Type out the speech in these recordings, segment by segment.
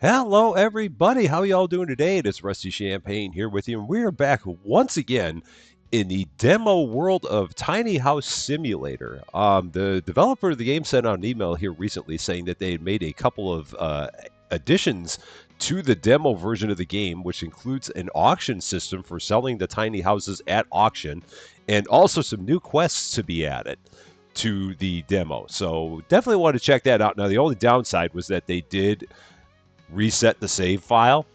Hello, everybody. How y'all doing today? It is Rusty Champaign here with you, and we are back once again in the demo world of Tiny House Simulator. The developer of the game sent out an email here recently saying that they had made a couple of additions to the demo version of the game, which includes an auction system for selling the tiny houses at auction, and also some new quests to be added to the demo. So definitely want to check that out. Now, the only downside was that they did reset the save file.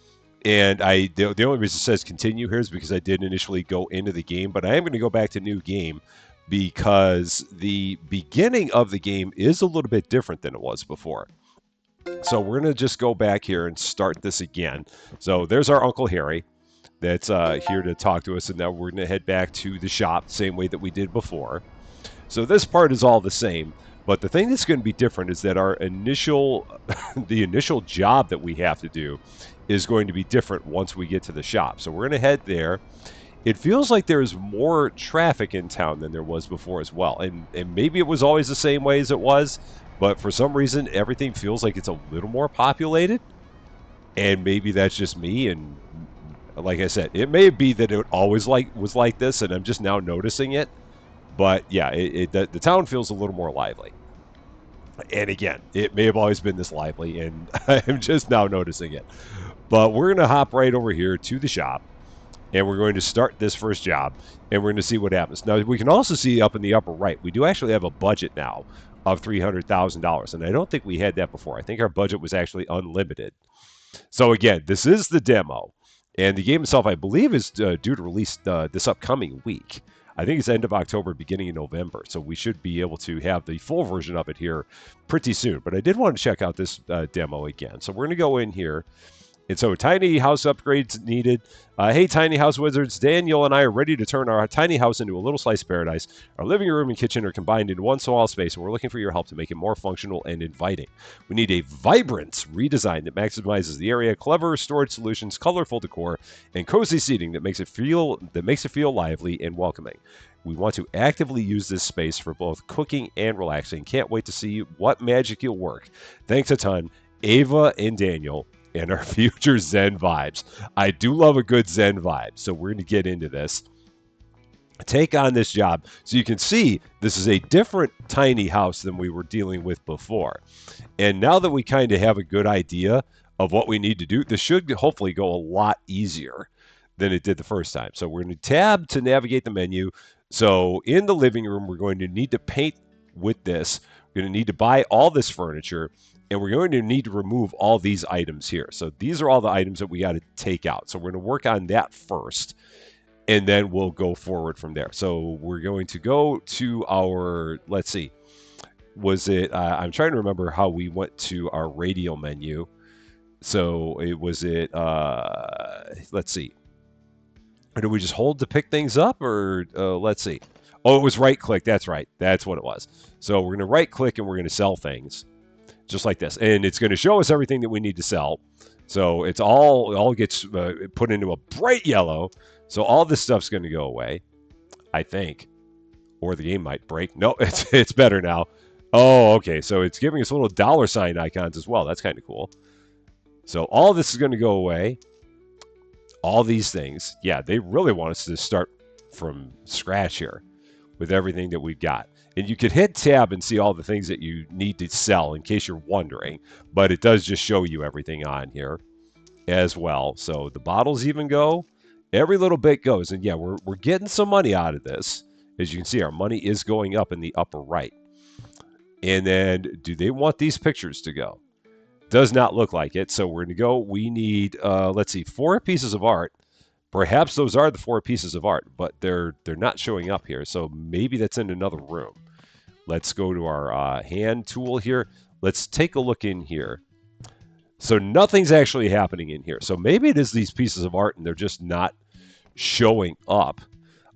And the only reason it says continue here is because I did initially go into the game, but I am going to go back to new game because the beginning of the game is a little bit different than it was before. So we're going to just go back here and start this again. So there's our Uncle Harry that's here to talk to us, and now we're going to head back to the shop, same way that we did before. So this part is all the same, but the thing that's going to be different is that our initial, the initial job that we have to do is going to be different once we get to the shop. So we're going to head there. It feels like there's more traffic in town than there was before as well. And maybe it was always the same way as it was, but for some reason, everything feels like it's a little more populated. And maybe that's just me. And like I said, it may be that it always was like this, and I'm just now noticing it. But yeah, the town feels a little more lively. And again, it may have always been this lively, and I'm just now noticing it. But we're going to hop right over here to the shop, and we're going to start this first job, and we're going to see what happens. Now, we can also see up in the upper right, we do actually have a budget now of $300,000, and I don't think we had that before. I think our budget was actually unlimited. So again, this is the demo, and the game itself, I believe, is due to release this upcoming week. I think it's end of October, beginning of November, so we should be able to have the full version of it here pretty soon. But I did want to check out this demo again. So we're going to go in here. And so tiny house upgrades needed. Hey, tiny house wizards, Daniel and I are ready to turn our tiny house into a little slice of paradise. Our living room and kitchen are combined into one small space, and we're looking for your help to make it more functional and inviting. We need a vibrant redesign that maximizes the area, clever storage solutions, colorful decor, and cozy seating that makes it feel lively and welcoming. We want to actively use this space for both cooking and relaxing. Can't wait to see what magic you'll work. Thanks a ton, Ava and Daniel, and our future Zen vibes. I do love a good Zen vibe, so we're going to get into this. Take on this job. So you can see this is a different tiny house than we were dealing with before. And now that we kind of have a good idea of what we need to do, this should hopefully go a lot easier than it did the first time. So we're going to tab to navigate the menu. So in the living room, we're going to need to paint with this. We're going to need to buy all this furniture, and we're going to need to remove all these items here. So these are all the items that we got to take out. So we're going to work on that first, and then we'll go forward from there. So we're going to go to our, let's see, was it, I'm trying to remember how we went to our radial menu. So it was it, let's see. Or do we just hold to pick things up, or let's see. Oh, it was right click. That's right. That's what it was. So we're going to right click and we're going to sell things. Just like this, and it's going to show us everything that we need to sell. So it's all gets put into a bright yellow. So all this stuff's going to go away, I think, or the game might break. No, it's better now. Oh, okay. So it's giving us little dollar sign icons as well. That's kind of cool. So all this is going to go away. All these things, yeah, they really want us to start from scratch here with everything that we've got. And you could hit tab and see all the things that you need to sell in case you're wondering. But it does just show you everything on here as well. So the bottles even go. Every little bit goes. And yeah, we're getting some money out of this. As you can see, our money is going up in the upper right. And then do they want these pictures to go? Does not look like it. So we're going to go. We need, let's see, 4 pieces of art. Perhaps those are the 4 pieces of art, but they're not showing up here. So maybe that's in another room. Let's go to our hand tool here. Let's take a look in here. So nothing's actually happening in here. So maybe it is these pieces of art and they're just not showing up.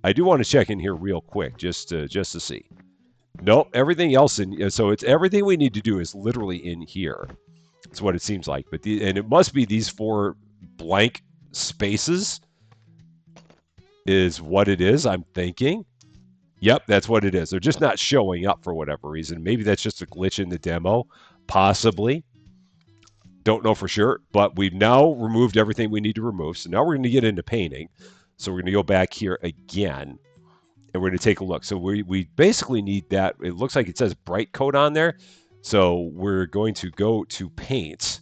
I do want to check in here real quick just to see. Nope, everything else in. So it's everything we need to do is literally in here. That's what it seems like. But and it must be these 4 blank spaces is what it is, I'm thinking. Yep, that's what it is. They're just not showing up for whatever reason. Maybe that's just a glitch in the demo, possibly. Don't know for sure, but we've now removed everything we need to remove. So now we're going to get into painting. So we're going to go back here again, and we're going to take a look. So we basically need that. It looks like it says bright coat on there. So we're going to go to paint.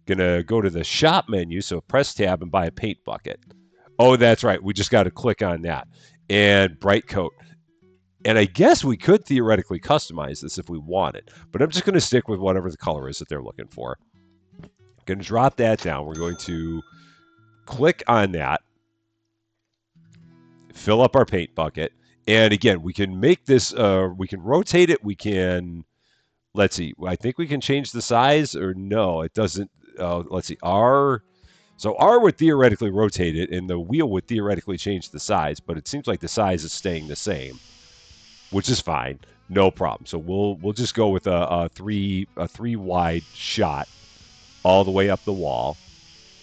Going to go to the shop menu. So press tab and buy a paint bucket. Oh, that's right. We just got to click on that. And bright coat. And I guess we could theoretically customize this if we wanted, but I'm just going to stick with whatever the color is that they're looking for. Going to drop that down. We're going to click on that, fill up our paint bucket, and again, we can make this, we can rotate it, we can, let's see, I think we can change the size, or no, it doesn't, let's see, so R would theoretically rotate it, and the wheel would theoretically change the size, but it seems like the size is staying the same, which is fine, no problem. So we'll just go with a three wide shot all the way up the wall,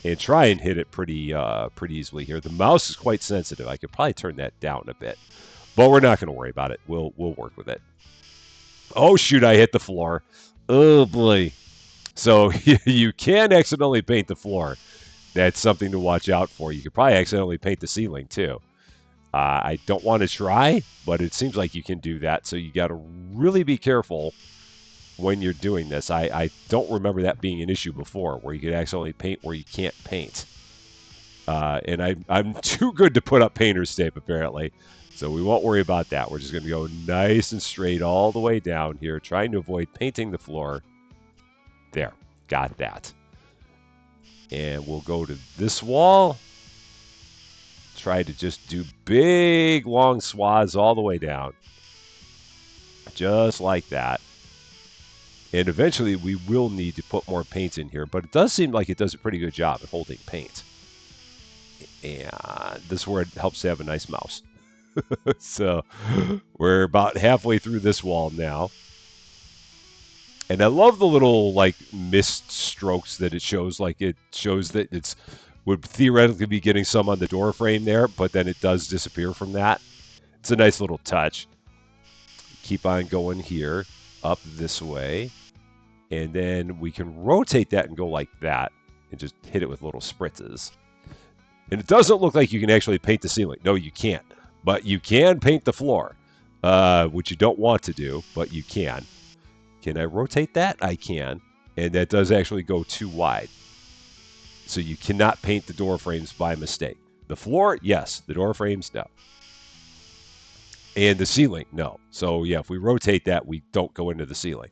and try and hit it pretty easily here. The mouse is quite sensitive. I could probably turn that down a bit, but we're not going to worry about it. We'll work with it. Oh shoot! I hit the floor. Oh boy! So you can accidentally paint the floor. That's something to watch out for. You could probably accidentally paint the ceiling too. I don't want to try, but it seems like you can do that. So you got to really be careful when you're doing this. I don't remember that being an issue before, where you could accidentally paint where you can't paint. And I'm too good to put up painter's tape, apparently. So we won't worry about that. We're just going to go nice and straight all the way down here, trying to avoid painting the floor. There, got that. And we'll go to this wall. Try to just do big, long swaths all the way down. Just like that. And eventually we will need to put more paint in here, but it does seem like it does a pretty good job at holding paint. And this is where it helps to have a nice mouse. So we're about halfway through this wall now. And I love the little like mist strokes that it shows. Like it shows that it's would theoretically be getting some on the door frame there, but then it does disappear from that. It's a nice little touch. Keep on going here, up this way. And then we can rotate that and go like that and just hit it with little spritzes. And it doesn't look like you can actually paint the ceiling. No, you can't. But you can paint the floor, which you don't want to do, but you can. Can I rotate that? I can. And that does actually go too wide. So you cannot paint the door frames by mistake. The floor, yes. The door frames, no. And the ceiling, no. So yeah, if we rotate that, we don't go into the ceiling,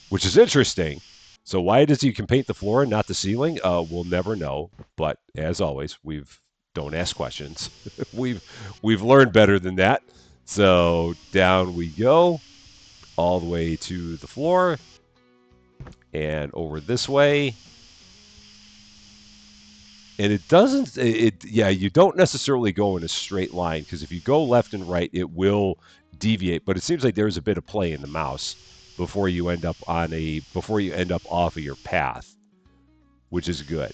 which is interesting. So why it is you can paint the floor and not the ceiling? We'll never know. But as always, don't ask questions. we've learned better than that. So down we go, all the way to the floor, and over this way. And it doesn't, yeah, you don't necessarily go in a straight line, because if you go left and right, it will deviate. But it seems like there's a bit of play in the mouse before you end up off of your path, which is good.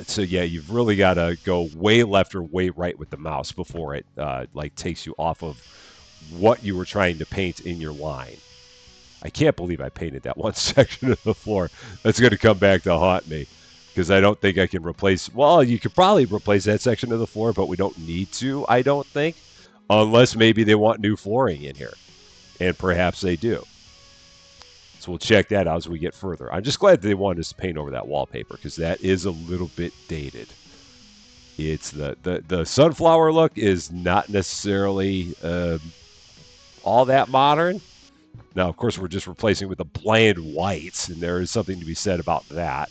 So yeah, you've really got to go way left or way right with the mouse before it like takes you off of what you were trying to paint in your line. I can't believe I painted that one section of the floor. That's going to come back to haunt me, because I don't think I can replace... Well, you could probably replace that section of the floor, but we don't need to, I don't think, unless maybe they want new flooring in here, and perhaps they do. So we'll check that out as we get further. I'm just glad they wanted us to paint over that wallpaper, because that is a little bit dated. It's the sunflower look is not necessarily all that modern. Now, of course, we're just replacing with a bland white, and there is something to be said about that.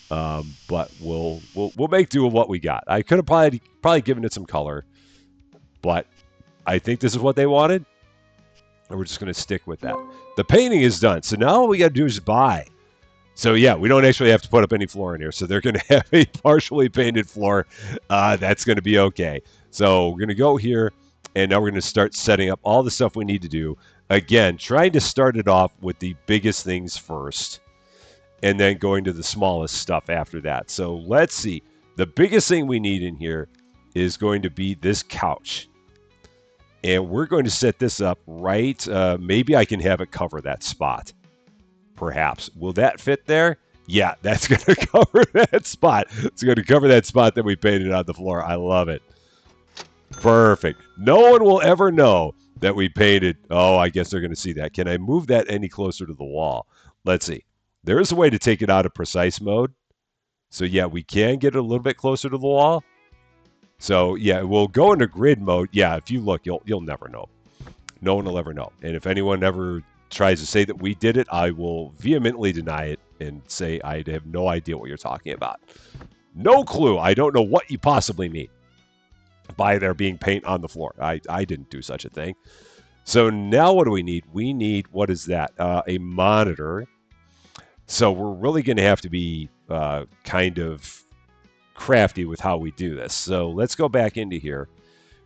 But we'll make do with what we got. I could have probably given it some color, but I think this is what they wanted, and we're just going to stick with that. The painting is done, so now all we got to do is buy. So yeah, we don't actually have to put up any floor in here, so they're going to have a partially painted floor. That's going to be okay. So we're going to go here, and now we're going to start setting up all the stuff we need to do. Again, trying to start it off with the biggest things first, and then going to the smallest stuff after that. So let's see. The biggest thing we need in here is going to be this couch. And we're going to set this up right. Maybe I can have it cover that spot. perhaps. Will that fit there? Yeah, that's going to cover that spot. It's going to cover that spot that we painted on the floor. I love it. Perfect. No one will ever know that we painted. Oh, I guess they're going to see that. Can I move that any closer to the wall? Let's see. There is a way to take it out of precise mode. So yeah, we can get it a little bit closer to the wall. So yeah, we'll go into grid mode. Yeah, if you look, you'll never know. No one will ever know. And if anyone ever tries to say that we did it, I will vehemently deny it and say I have no idea what you're talking about. No clue. I don't know what you possibly mean by there being paint on the floor. I didn't do such a thing. So now what do we need? We need, what is that? A monitor. So we're really going to have to be kind of crafty with how we do this. So let's go back into here.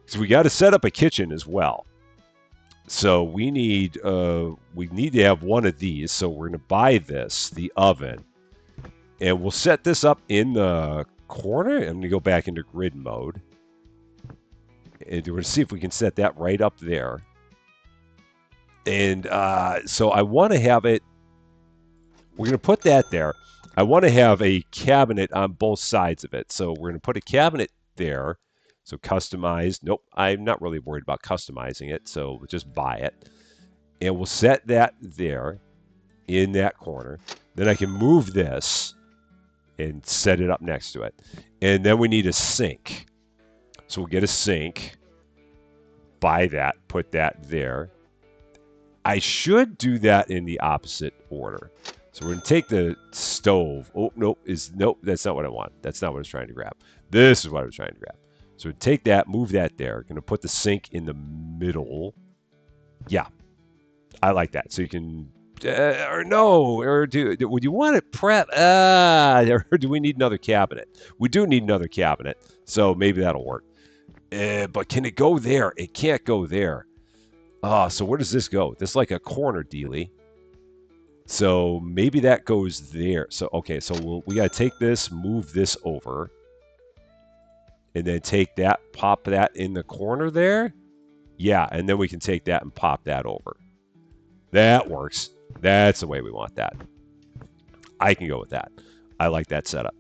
So we got to set up a kitchen as well. So we need to have one of these. So we're going to buy this, the oven, and we'll set this up in the corner. I'm going to go back into grid mode. And we're going to see if we can set that right up there. And so I want to have it, we're going to put that there. I want to have a cabinet on both sides of it. So we're going to put a cabinet there. So customized. Nope, I'm not really worried about customizing it. So we'll just buy it. And we'll set that there in that corner. Then I can move this and set it up next to it. And then we need a sink. So we'll get a sink, buy that, put that there. I should do that in the opposite order. So we're going to take the stove. Oh, nope, that's not what I want. That's not what I was trying to grab. This is what I was trying to grab. So we take that, move that there. Going to put the sink in the middle. Yeah, I like that. So you can, would you want it prep? Or do we need another cabinet? We do need another cabinet, so maybe that'll work. But can it go there? It can't go there. So where does this go? This is like a corner dealie. So maybe that goes there. So, okay, so we got to take this, move this over. And then take that, pop that in the corner there. Yeah, and then we can take that and pop that over. That works. That's the way we want that. I can go with that. I like that setup.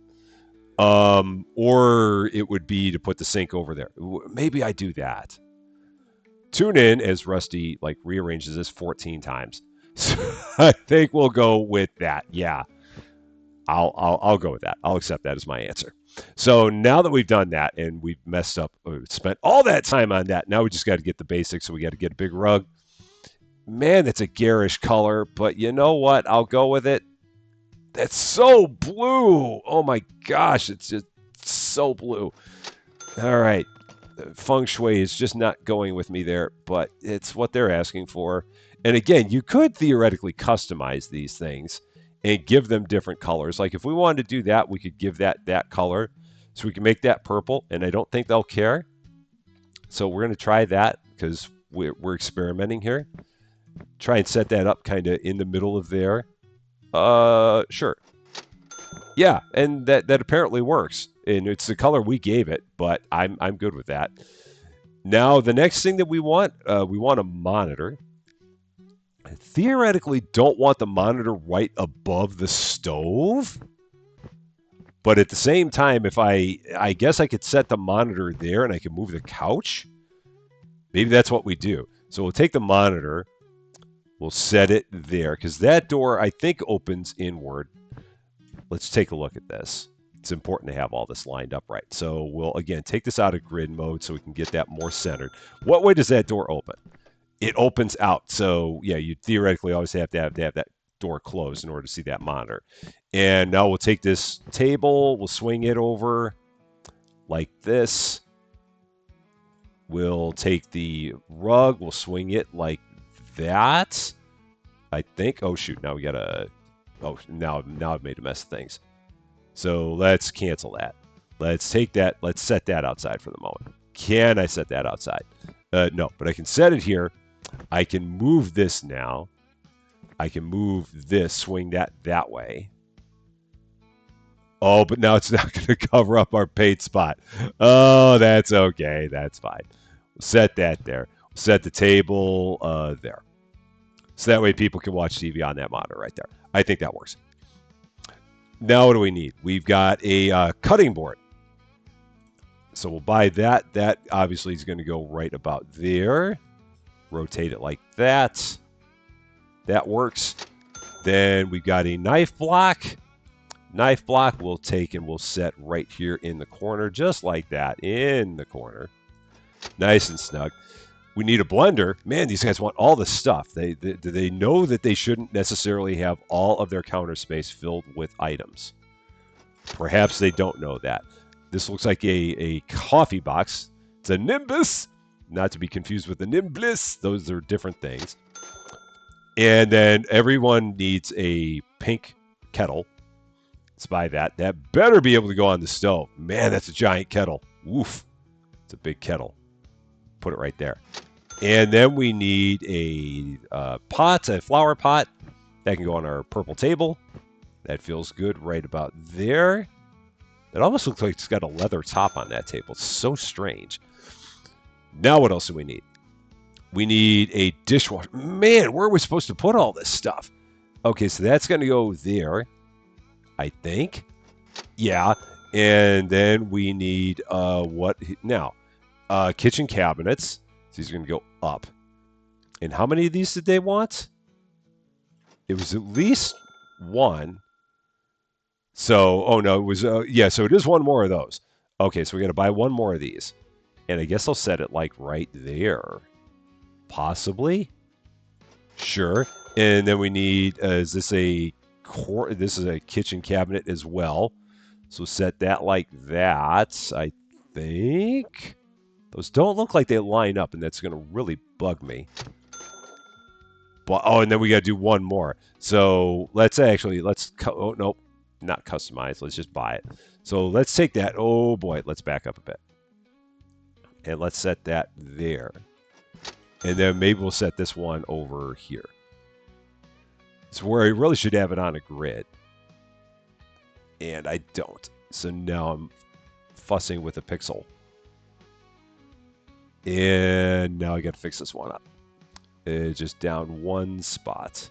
Or it would be to put the sink over there. Maybe I do that. Tune in as Rusty rearranges this 14 times. So I think we'll go with that. Yeah, I'll go with that. I'll accept that as my answer. So now that we've done that and we've messed up, spent all that time on that, now we just got to get the basics. So we got to get a big rug. Man, it's a garish color, but you know what? I'll go with it. That's so blue. Oh my gosh, it's just so blue. All right. Feng Shui is just not going with me there, but it's what they're asking for. And again, you could theoretically customize these things and give them different colors. Like if we wanted to do that, we could give that color. So we can make that purple, and I don't think they'll care. So we're going to try that because we're experimenting here. Try and set that up kind of in the middle of there. Sure. Yeah, and that apparently works. And it's the color we gave it, but I'm good with that. Now, the next thing that we want a monitor. I theoretically don't want the monitor right above the stove. But at the same time, if I guess I could set the monitor there and I can move the couch. Maybe that's what we do. So we'll take the monitor. We'll set it there because that door, I think, opens inward. Let's take a look at this. It's important to have all this lined up right. So we'll, again, take this out of grid mode so we can get that more centered. What way does that door open? It opens out. So, yeah, you theoretically always have to have that door closed in order to see that monitor. And now we'll take this table. We'll swing it over like this. We'll take the rug. We'll swing it like that. I think. Oh, shoot. Now we got to... Oh, now I've made a mess of things. So let's cancel that. Let's take that. Let's set that outside for the moment. Can I set that outside? No, but I can set it here. I can move this now. I can move this, swing that way. Oh, but now it's not going to cover up our paint spot. Oh, that's okay. That's fine. We'll set that there. We'll set the table there. So that way people can watch TV on that monitor right there. I think that works. Now what do we need? We've got a cutting board. So we'll buy that. That obviously is going to go right about there. Rotate it like that. That works. Then we've got a knife block. Knife block we'll take and we'll set right here in the corner, just like that, in the corner. Nice and snug. We need a blender. Man, these guys want all the stuff. Do they know that they shouldn't necessarily have all of their counter space filled with items? Perhaps they don't know that. This looks like a coffee box. It's a Nimbus, not to be confused with the Nimbliss. Those are different things. And then everyone needs a pink kettle. Let's buy that. That better be able to go on the stove. Man, that's a giant kettle. Woof. It's a big kettle. Put it right there. And then we need a pot, a flower pot. That can go on our purple table. That feels good right about there. It almost looks like it's got a leather top on that table. It's so strange. Now what else do we need? We need a dishwasher. Man, where are we supposed to put all this stuff? Okay, so that's going to go there, I think. Yeah. And then we need what now? Kitchen cabinets. So these are going to go up. And how many of these did they want? It was at least one. So, oh no, it was, yeah, so it is one more of those. Okay, so we're going to buy one more of these. And I guess I'll set it like right there. Possibly. Sure. And then we need, is this this is a kitchen cabinet as well. So set that like that, I think. Those don't look like they line up, and that's going to really bug me. But, oh, and then we got to do one more. So let's, oh, nope, not customize. Let's just buy it. So let's take that. Oh, boy, let's back up a bit. And let's set that there. And then maybe we'll set this one over here. It's where I really should have it on a grid. And I don't. So now I'm fussing with a pixel. And now I got to fix this one up. It's just down one spot.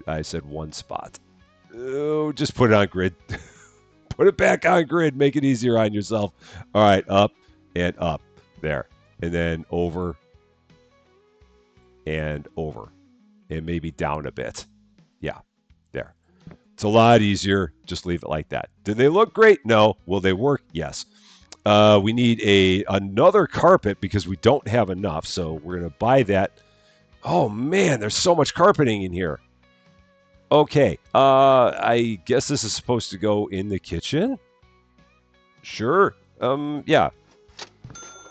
I said one spot. Oh, just put it on grid. Put it back on grid. Make it easier on yourself. All right, up and up. There. And then over and over. And maybe down a bit. Yeah, there. It's a lot easier. Just leave it like that. Do they look great? No. Will they work? Yes. We need another carpet because we don't have enough. So we're going to buy that. Oh, man, there's so much carpeting in here. Okay. I guess this is supposed to go in the kitchen. Sure. Yeah.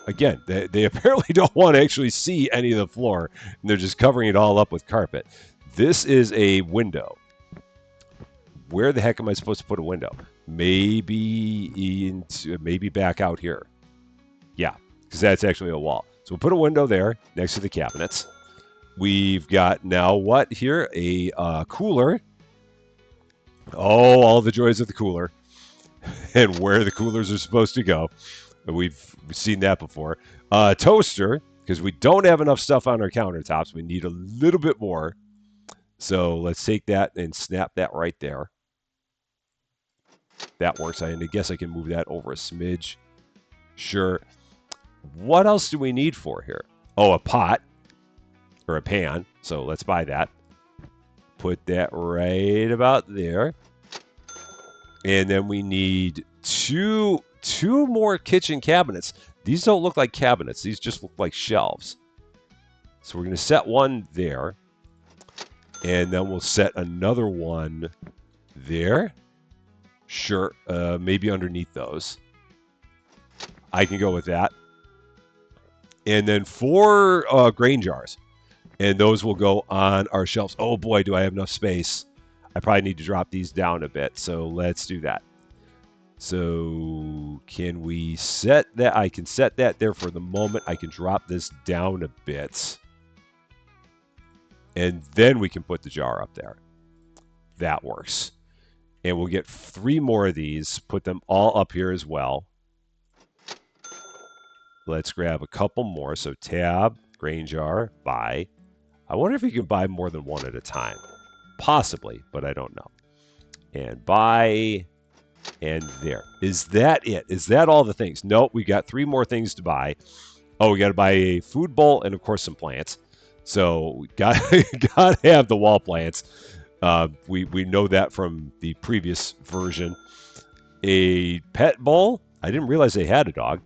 Again, they apparently don't want to actually see any of the floor, and they're just covering it all up with carpet. This is a window. Where the heck am I supposed to put a window? Maybe back out here. Yeah, because that's actually a wall. So we'll put a window there next to the cabinets. We've got now what here? A cooler. Oh, all the joys of the cooler. And where the coolers are supposed to go. We've seen that before. Toaster, because we don't have enough stuff on our countertops. We need a little bit more. So let's take that and snap that right there. That works. I guess I can move that over a smidge. Sure. What else do we need for here? Oh, a pot or a pan. So let's buy that. Put that right about there. And then we need two more kitchen cabinets. These don't look like cabinets. These just look like shelves. So we're going to set one there. And then we'll set another one there. Sure. Maybe underneath those. I can go with that. And then 4 grain jars. And those will go on our shelves. Oh boy, do I have enough space. I probably need to drop these down a bit. So let's do that. So can we set that? I can set that there for the moment. I can drop this down a bit. And then we can put the jar up there. That works. And we'll get 3 more of these. Put them all up here as well. Let's grab a couple more. So tab, grain jar, buy. I wonder if you can buy more than one at a time. Possibly, but I don't know. And buy, and there. Is that it? Is that all the things? Nope, we got 3 more things to buy. Oh, we got to buy a food bowl and, of course, some plants. So we got to have the wall plants. We know that from the previous version. A pet bowl. I didn't realize they had a dog,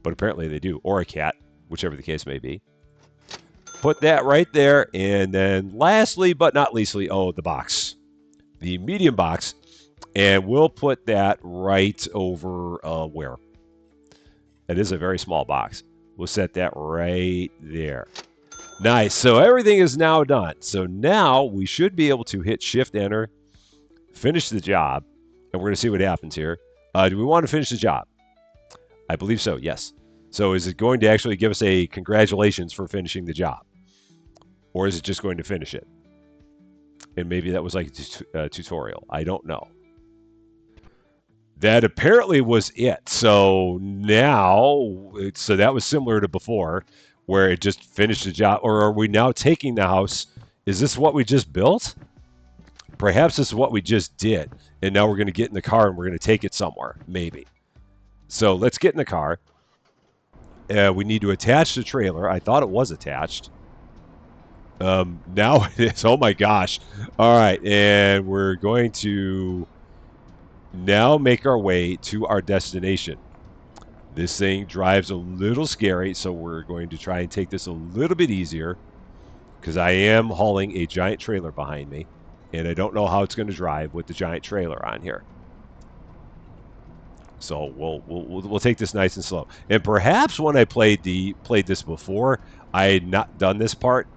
but apparently they do, or a cat, whichever the case may be. Put that right there, and then lastly, but not leastly, the box, the medium box, and we'll put that right over where? That is a very small box. We'll set that right there. Nice. So everything is now done. So now we should be able to hit Shift Enter, finish the job, and we're going to see what happens here. Do we want to finish the job? I believe so, yes. So is it going to actually give us a congratulations for finishing the job? Or is it just going to finish it? And maybe that was like a tutorial. I don't know. That apparently was it. So now, so that was similar to before, where it just finished the job. Or are we now taking the house? Is this what we just built? Perhaps this is what we just did. And now we're going to get in the car and we're going to take it somewhere. Maybe. So let's get in the car. We need to attach the trailer. I thought it was attached. Now it is. Oh my gosh. All right. And we're going to now make our way to our destination. This thing drives a little scary, so we're going to try and take this a little bit easier because I am hauling a giant trailer behind me, and I don't know how it's going to drive with the giant trailer on here. So we'll take this nice and slow. And perhaps when I played this before, I had not done this part,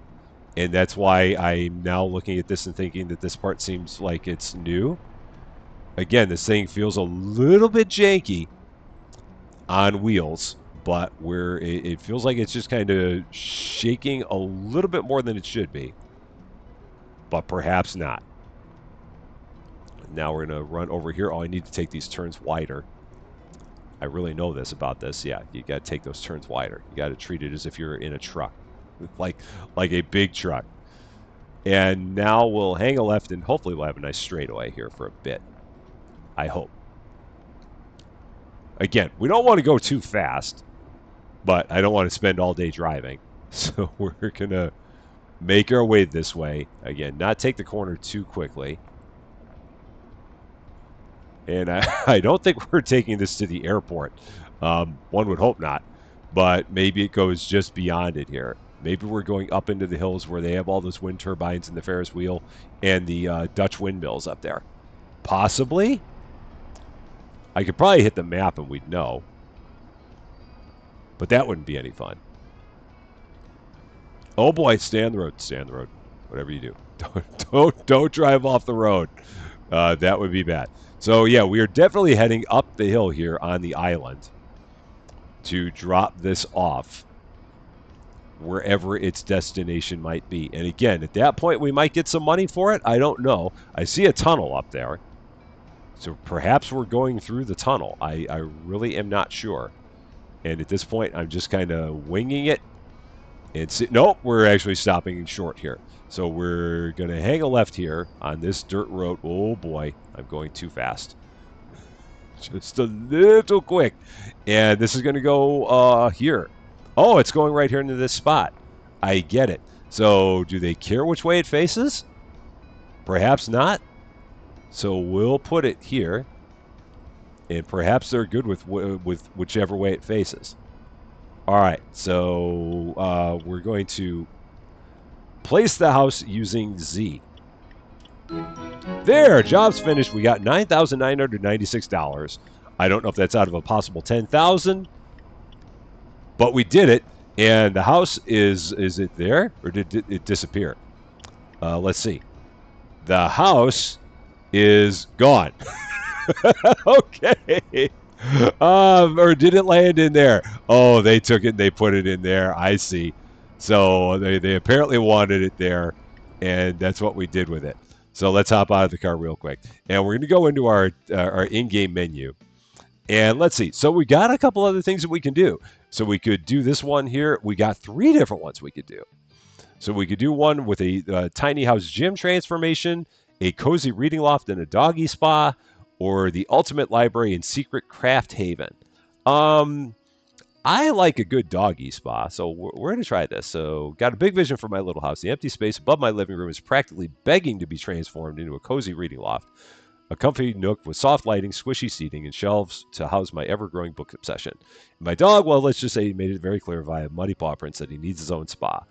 and that's why I'm now looking at this and thinking that this part seems like it's new. Again, this thing feels a little bit janky on wheels, but it feels like it's just kind of shaking a little bit more than it should be, but perhaps not. Now we're going to run over here. Oh, I need to take these turns wider. I really know this about this. Yeah, you got to take those turns wider. You got to treat it as if you're in a truck, like a big truck. And now we'll hang a left, and hopefully we'll have a nice straightaway here for a bit. I hope. Again, we don't want to go too fast, but I don't want to spend all day driving. So we're going to make our way this way. Again, not take the corner too quickly. And I don't think we're taking this to the airport. One would hope not. But maybe it goes just beyond it here. Maybe we're going up into the hills where they have all those wind turbines and the Ferris wheel and the Dutch windmills up there. Possibly. I could probably hit the map and we'd know. But that wouldn't be any fun. Oh boy, stay on the road. Stay on the road. Whatever you do. Don't drive off the road. That would be bad. So yeah, we are definitely heading up the hill here on the island to drop this off wherever its destination might be. And again, at that point, we might get some money for it. I don't know. I see a tunnel up there. So perhaps we're going through the tunnel. I really am not sure. And at this point, I'm just kind of winging it. And nope, we're actually stopping short here. So we're going to hang a left here on this dirt road. Oh boy, I'm going too fast. Just a little quick. And this is going to go here. Oh, it's going right here into this spot. I get it. So do they care which way it faces? Perhaps not. So we'll put it here. And perhaps they're good with whichever way it faces. All right, so we're going to place the house using Z. There, job's finished. We got $9,996. I don't know if that's out of a possible $10,000, but we did it. And the house is it there, or did it disappear? Let's see. The house is gone. Okay. Or did it land in there? Oh, they took it and they put it in there. I see. So they apparently wanted it there, and that's what we did with it. So let's hop out of the car real quick. And we're going to go into our in-game menu. And let's see. So we got a couple other things that we can do. So we could do this one here. We got 3 different ones we could do. So we could do one with a tiny house gym transformation, a cozy reading loft and a doggy spa, or the ultimate library and secret craft haven. Um, I like a good doggy spa, so we're going to try this. So, got a big vision for my little house. The empty space above my living room is practically begging to be transformed into a cozy reading loft. A comfy nook with soft lighting, squishy seating, and shelves to house my ever-growing book obsession. My dog, well, let's just say he made it very clear via muddy paw prints that he needs his own spa.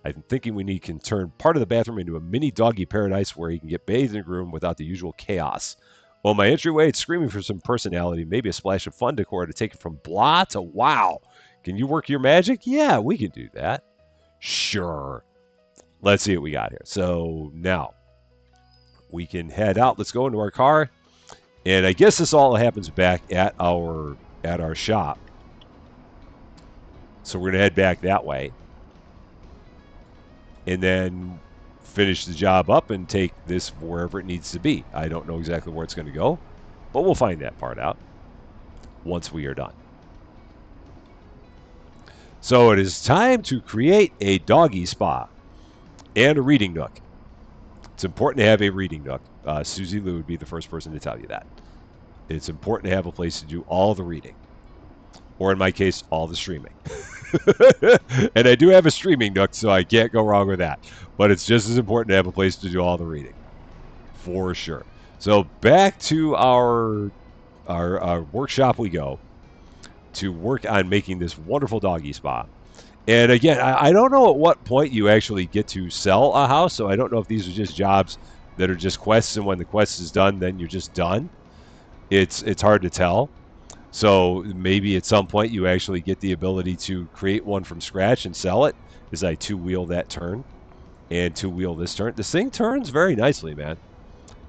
I'm thinking can turn part of the bathroom into a mini doggy paradise where he can get bathed and groomed without the usual chaos. Well, my entryway, it's screaming for some personality, maybe a splash of fun decor to take it from blah to wow. Can you work your magic? Yeah, we can do that. Sure. Let's see what we got here. So now we can head out. Let's go into our car. And I guess this all happens back at our shop. So we're going to head back that way. And then finish the job up and take this wherever it needs to be. I don't know exactly where it's going to go, but we'll find that part out once we are done. So it is time to create a doggy spa and a reading nook. It's important to have a reading nook. Susie Lou would be the first person to tell you that. It's important to have a place to do all the reading. Or in my case, all the streaming. And I do have a streaming nook, so I can't go wrong with that. But it's just as important to have a place to do all the reading. For sure. So back to our workshop we go to work on making this wonderful doggy spa. And again, I don't know at what point you actually get to sell a house, so I don't know if these are just jobs that are just quests, and when the quest is done, then you're just done. It's hard to tell. So maybe at some point you actually get the ability to create one from scratch and sell it, as I two-wheel that turn and two-wheel this turn. This thing turns very nicely, man.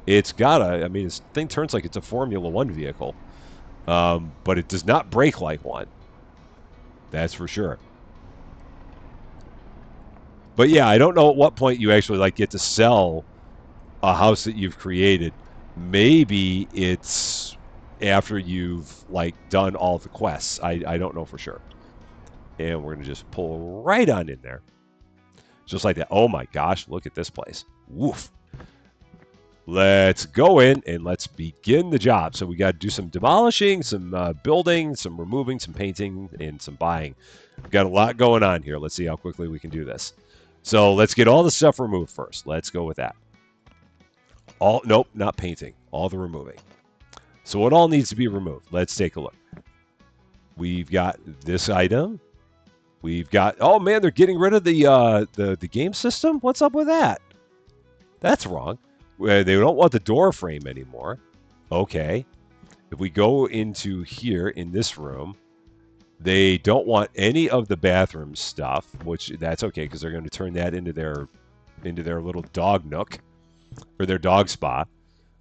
It's got this thing turns like it's a Formula One vehicle, but it does not brake like one. That's for sure. But yeah, I don't know at what point you actually get to sell a house that you've created. Maybe it's after you've done all the quests. I don't know for sure. And we're gonna just pull right on in there, just like that. Oh my gosh, look at this place. Woof. Let's go in and let's begin the job. So we got to do some demolishing, some building, some removing, some painting, and some buying. We've got a lot going on here. Let's see how quickly we can do this. So let's get all the stuff removed first. Let's go with that. Nope, not painting. All the removing. So what all needs to be removed? Let's take a look. We've got this item. We've got, oh man, they're getting rid of the game system? What's up with that? That's wrong. They don't want the door frame anymore. Okay. If we go into here in this room, they don't want any of the bathroom stuff, which that's okay because they're going to turn that into their little dog nook or their dog spa.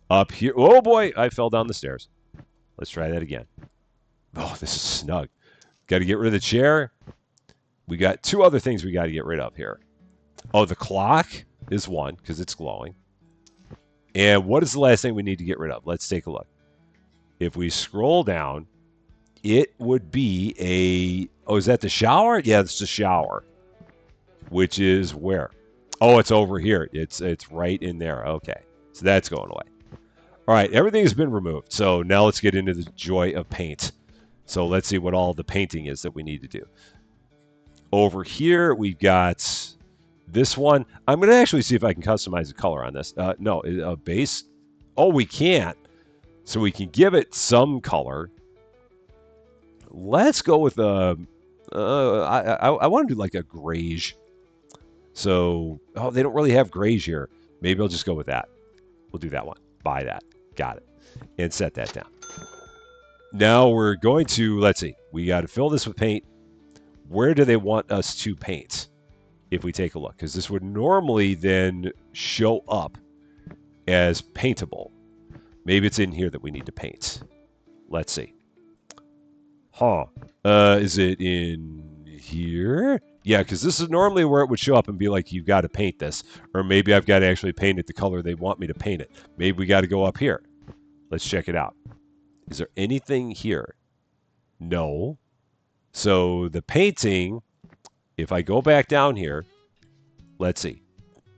Up here, oh boy, I fell down the stairs. Let's try that again. Oh, this is snug. Got to get rid of the chair. We got two other things we got to get rid of here. Oh, the clock is one because it's glowing. And what is the last thing we need to get rid of? Let's take a look. If we scroll down, it would be a... Oh, is that the shower? Yeah, it's the shower. Which is where? Oh, it's over here. It's right in there. Okay. So that's going away. All right, everything has been removed. So now let's get into the joy of paint. So let's see what all the painting is that we need to do. Over here, we've got... this one, I'm going to actually see if I can customize the color on this. No, a base. Oh, we can't. So we can give it some color. Let's go with I want to do like a grayish. So, oh, they don't really have grayish here. Maybe I'll just go with that. We'll do that one. Buy that. Got it. And set that down. Now we're going to, let's see. We got to fill this with paint. Where do they want us to paint? If we take a look, because this would normally then show up as paintable. Maybe it's in here that we need to paint. Let's see. Is it in here? Yeah, because this is normally where it would show up and be like, you've got to paint this. Or maybe I've got to actually paint it the color they want me to paint it. Maybe we got to go up here. Let's check it out. Is there anything here? No. So the painting... If I go back down here, Let's see.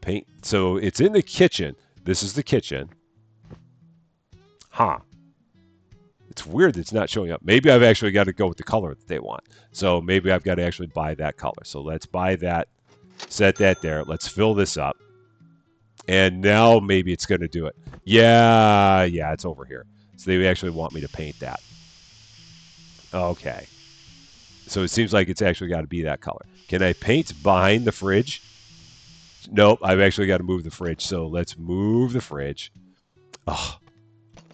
Paint. So it's in the kitchen. This is the kitchen. Huh. It's weird that it's not showing up. Maybe I've actually got to go with the color that they want. So maybe I've got to actually buy that color. So let's buy that. Set that there. Let's fill this up. And now maybe it's going to do it. Yeah, it's over here. So they actually want me to paint that. Okay. So it seems like it's actually got to be that color. Can I paint behind the fridge? Nope, I've actually got to move the fridge. So let's move the fridge. Oh,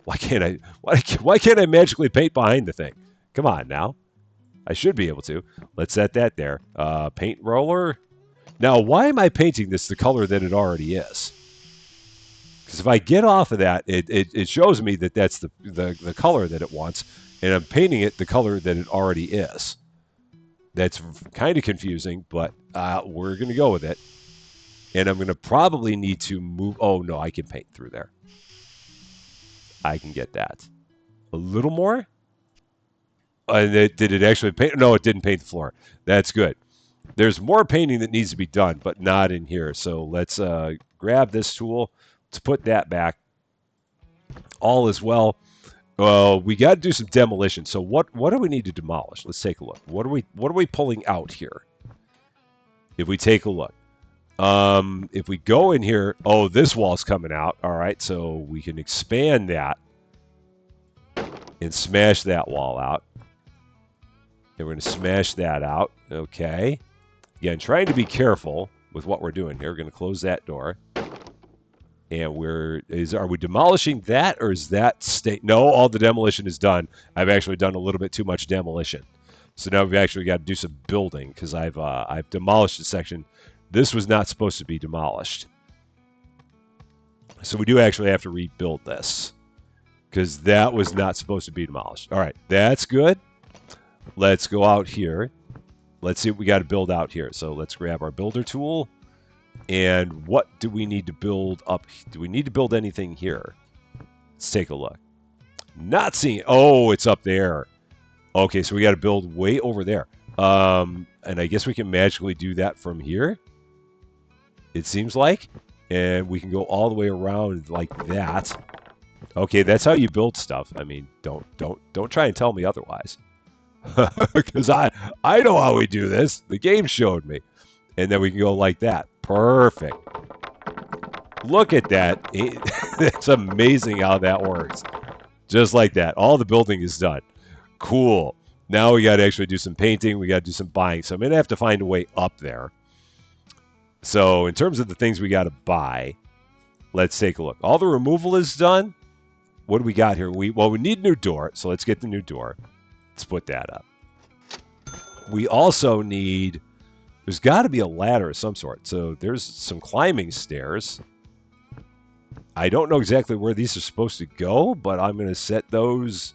why can't I magically paint behind the thing? Come on now. I should be able to. Let's set that there. Paint roller. Now, why am I painting this the color that it already is? Because if I get off of that, it shows me that that's the color that it wants, and I'm painting it the color that it already is. That's kind of confusing, but we're going to go with it. And I'm going to probably need to move. Oh, no, I can paint through there. I can get that. A little more? Did it actually paint? No, it didn't paint the floor. That's good. There's more painting that needs to be done, but not in here. So let's grab this tool. Let's put that back. All is well. We got to do some demolition. So what do we need to demolish? Let's take a look. What are we pulling out here? If we take a look. If we go in here, oh, this wall's coming out. All right, so we can expand that and smash that wall out. And we're going to smash that out. Okay. Again, trying to be careful with what we're doing here. We're going to close that door. And are we demolishing that, or is that state? No, all the demolition is done. I've actually done a little bit too much demolition. So now we've actually got to do some building because I've demolished a section. This was not supposed to be demolished. So we do actually have to rebuild this because that was not supposed to be demolished. All right, that's good. Let's go out here. Let's see what we got to build out here. So let's grab our builder tool. And what do we need to build up? Do we need to build anything here? Let's take a look. Not seeing. Oh, it's up there. Okay, so we got to build way over there. And I guess we can magically do that from here. It seems like. And we can go all the way around like that. Okay, that's how you build stuff. I mean, don't try and tell me otherwise. Because I know how we do this. The game showed me. And then we can go like that. Perfect. Look at that. It's amazing how that works. Just like that. All the building is done. Cool. Now we got to actually do some painting. We got to do some buying. So I'm going to have to find a way up there. So in terms of the things we got to buy, let's take a look. All the removal is done. What do we got here? We need a new door. So let's get the new door. Let's put that up. We also need... There's got to be a ladder of some sort. So there's some climbing stairs. I don't know exactly where these are supposed to go, but I'm going to set those...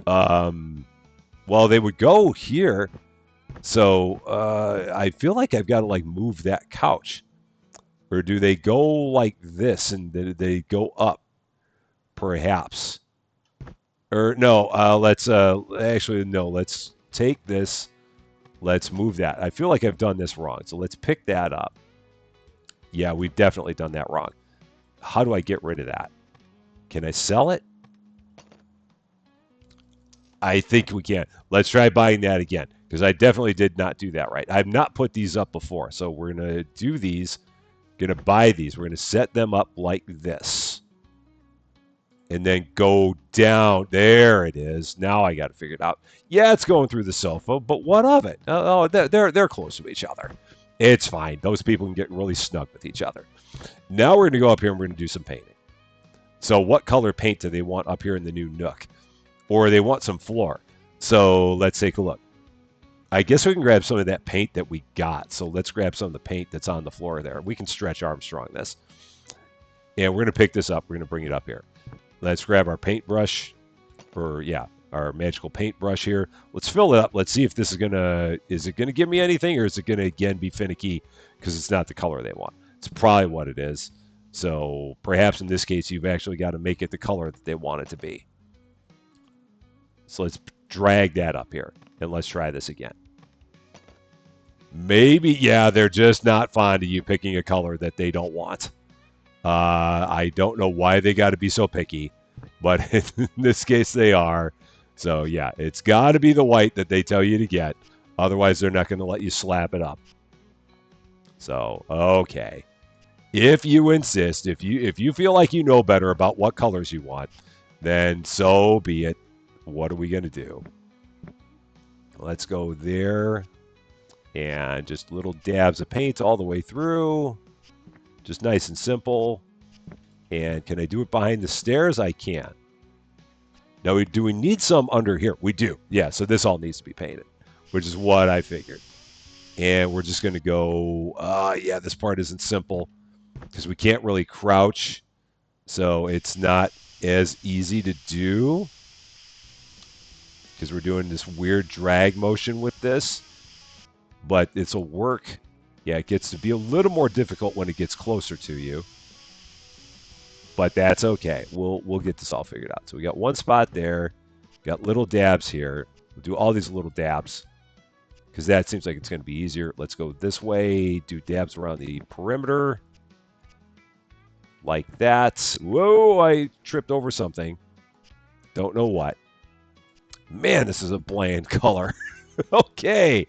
well, they would go here. So I feel like I've got to like move that couch. Or do they go like this and they go up? Perhaps. Or no, let's actually, no, let's take this. Let's move that. I feel like I've done this wrong. So let's pick that up. Yeah, we've definitely done that wrong. How do I get rid of that? Can I sell it? I think we can. Let's try buying that again. Because I definitely did not do that right. I've not put these up before. So we're going to do these. Going to buy these. We're going to set them up like this. And then go down. There it is. Now I got to figure it out. Yeah, it's going through the sofa, but what of it? Oh, they're close to each other. It's fine. Those people can get really snug with each other. Now we're going to go up here and we're going to do some painting. So what color paint do they want up here in the new nook? Or they want some floor. So let's take a look. I guess we can grab some of that paint that we got. So let's grab some of the paint that's on the floor there. We can stretch Armstrong this. And we're going to pick this up. We're going to bring it up here. Let's grab our paintbrush, or yeah, our magical paintbrush here. Let's fill it up. Let's see if this is it gonna give me anything, or is it gonna again be finicky because it's not the color they want? It's probably what it is. So perhaps in this case, you've actually got to make it the color that they want it to be. So let's drag that up here, and let's try this again. Maybe, yeah, they're just not fond of you picking a color that they don't want. I don't know why they got to be so picky, but in this case they are. So yeah, it's got to be the white that they tell you to get. Otherwise, they're not going to let you slap it up. So okay, if you insist, if you feel like you know better about what colors you want, then so be it. What are we going to do? Let's go there, and just little dabs of paint all the way through. Just nice and simple. And can I do it behind the stairs? I can. Now, do we need some under here? We do. Yeah, so this all needs to be painted, which is what I figured. And we're just going to go, yeah, this part isn't simple because we can't really crouch. So it's not as easy to do because we're doing this weird drag motion with this. But it'll work. Yeah, it gets to be a little more difficult when it gets closer to you. But that's okay. We'll get this all figured out. So we got one spot there. Got little dabs here. We'll do all these little dabs because that seems like it's going to be easier. Let's go this way. Do dabs around the perimeter. Like that. Whoa, I tripped over something. Don't know what. Man, this is a bland color. Okay.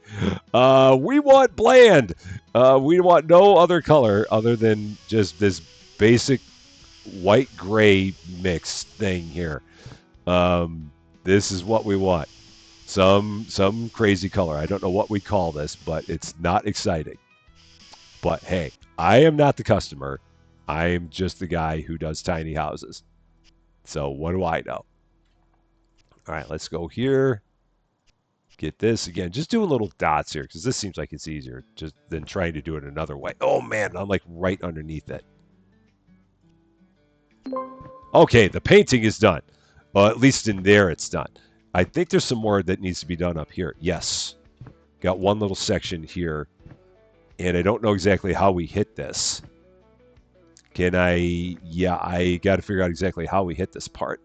We want bland. We want no other color other than just this basic white gray mix thing here. This is what we want. Some crazy color. I don't know what we call this, but it's not exciting. But hey, I am not the customer. I am just the guy who does tiny houses. So what do I know? All right, let's go here. Get this again. Just doing little dots here because this seems like it's easier just than trying to do it another way. Oh man, I'm like right underneath it. Okay, the painting is done. Well, at least in there it's done. I think there's some more that needs to be done up here. Yes. Got one little section here. And I don't know exactly how we hit this. Can I... Yeah, I got to figure out exactly how we hit this part.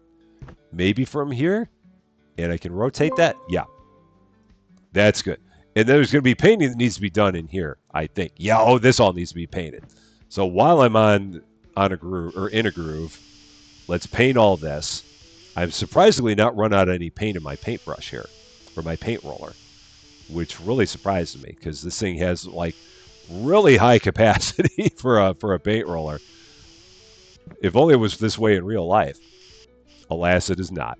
Maybe from here? And I can rotate that? Yeah. That's good. And there's going to be painting that needs to be done in here, I think. Yeah, oh, this all needs to be painted. So while I'm on a groove, or in a groove, let's paint all this. I've surprisingly not run out of any paint in my paintbrush here, or my paint roller, which really surprised me because this thing has like really high capacity for a paint roller. If only it was this way in real life. Alas, it is not.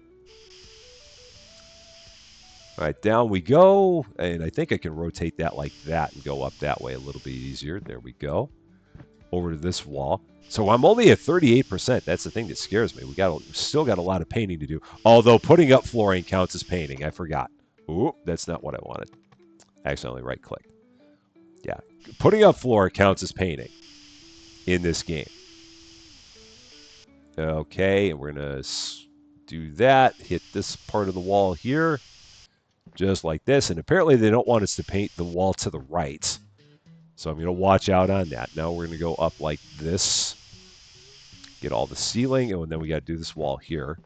All right, down we go, and I think I can rotate that like that and go up that way a little bit easier. There we go. Over to this wall. So I'm only at 38%. That's the thing that scares me. Still got a lot of painting to do. Although putting up flooring counts as painting. I forgot. Ooh, that's not what I wanted. Accidentally right-clicked. Yeah, putting up floor counts as painting in this game. Okay, and we're going to do that. Hit this part of the wall here. Just like this. And apparently they don't want us to paint the wall to the right. So I'm going to watch out on that. Now we're going to go up like this. Get all the ceiling. Oh, and then we got to do this wall here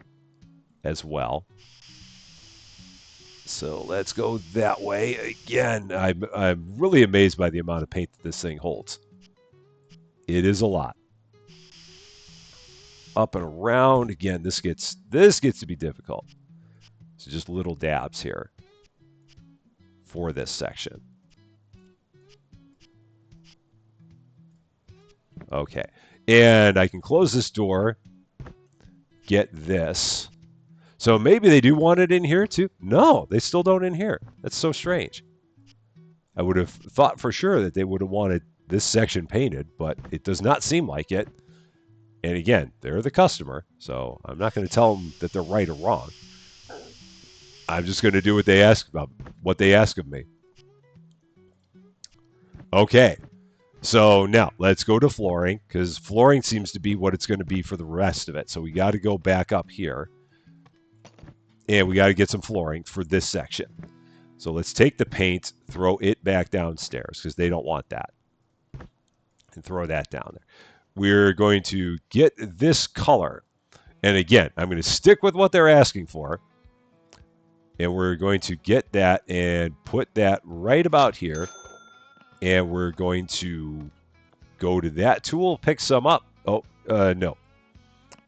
as well. So let's go that way. Again, I'm really amazed by the amount of paint that this thing holds. It is a lot. Up and around. Again, this gets to be difficult. So just little dabs here for this section. Okay. And I can close this door, get this. So maybe they do want it in here too. No, they still don't in here. That's so strange. I would have thought for sure that they would have wanted this section painted, but it does not seem like it. And again, they're the customer, so I'm not going to tell them that they're right or wrong. I'm just going to do what they ask of me. Okay. So now let's go to flooring because flooring seems to be what it's going to be for the rest of it. So we got to go back up here and we got to get some flooring for this section. So let's take the paint, throw it back downstairs because they don't want that, and throw that down there. We're going to get this color. And again, I'm going to stick with what they're asking for. And we're going to get that and put that right about here. And we're going to go to that tool, pick some up. Oh, no.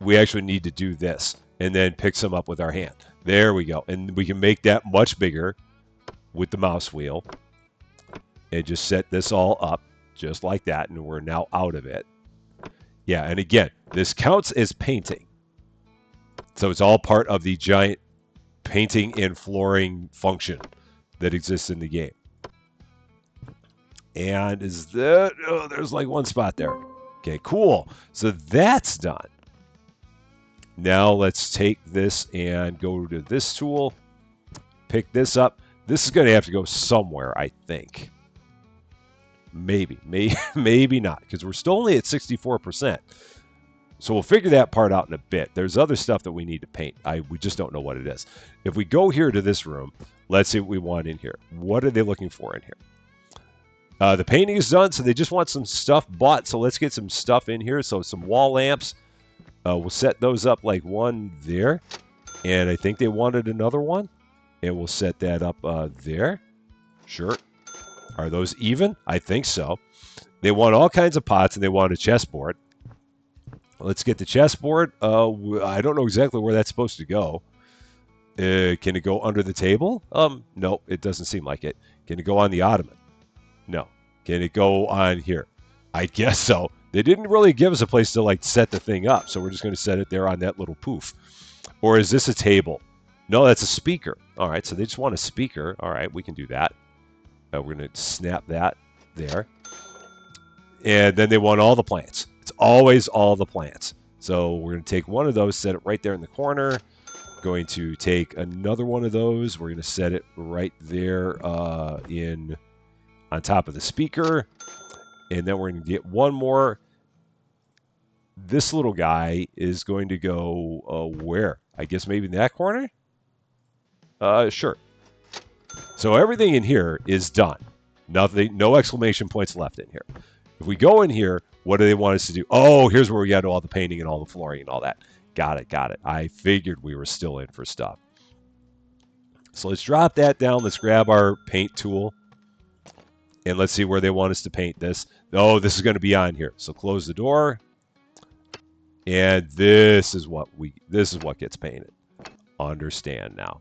We actually need to do this and then pick some up with our hand. There we go. And we can make that much bigger with the mouse wheel. And just set this all up just like that. And we're now out of it. Yeah, and again, this counts as painting. So it's all part of the giant painting and flooring function that exists in the game. And is that... Oh, there's like one spot there. Okay, cool. So that's done. Now let's take this and go to this tool. Pick this up. This is going to have to go somewhere, I think. Maybe not, because we're still only at 64%. So we'll figure that part out in a bit. There's other stuff that we need to paint. We just don't know what it is. If we go here to this room, let's see what we want in here. What are they looking for in here? The painting is done, so they just want some stuff bought. So let's get some stuff in here. So some wall lamps. We'll set those up like one there. And I think they wanted another one. And we'll set that up there. Sure. Are those even? I think so. They want all kinds of pots, and they want a chessboard. Let's get the chessboard. I don't know exactly where that's supposed to go. Can it go under the table? No, it doesn't seem like it. Can it go on the ottoman? No. Can it go on here? I guess so. They didn't really give us a place to like set the thing up, so we're just going to set it there on that little poof. Or is this a table? No, that's a speaker. All right, so they just want a speaker. All right, we can do that. We're going to snap that there. And then they want all the plants. It's always all the plants. So we're going to take one of those, set it right there in the corner. Going to take another one of those. We're going to set it right there on top of the speaker. And then we're going to get one more. This little guy is going to go where? I guess maybe in that corner? Sure. So everything in here is done. Nothing, no exclamation points left in here. If we go in here, what do they want us to do? Oh, here's where we got all the painting and all the flooring and all that. Got it. I figured we were still in for stuff. So let's drop that down. Let's grab our paint tool. And let's see where they want us to paint this. Oh, this is going to be on here. So close the door. And this is what gets painted. Understand now.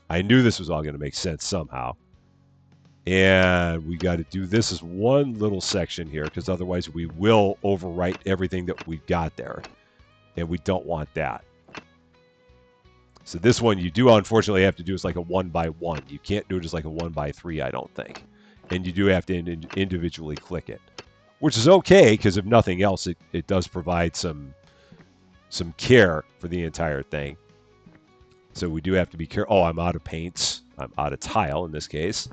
I knew this was all going to make sense somehow. And we got to do this as one little section here, because otherwise we will overwrite everything that we've got there. And we don't want that. So this one you do unfortunately have to do as like a 1x1. You can't do it as like a 1x3, I don't think. And you do have to individually click it. Which is okay, because if nothing else, it does provide some care for the entire thing. So we do have to be careful. Oh, I'm out of paints. I'm out of tile in this case.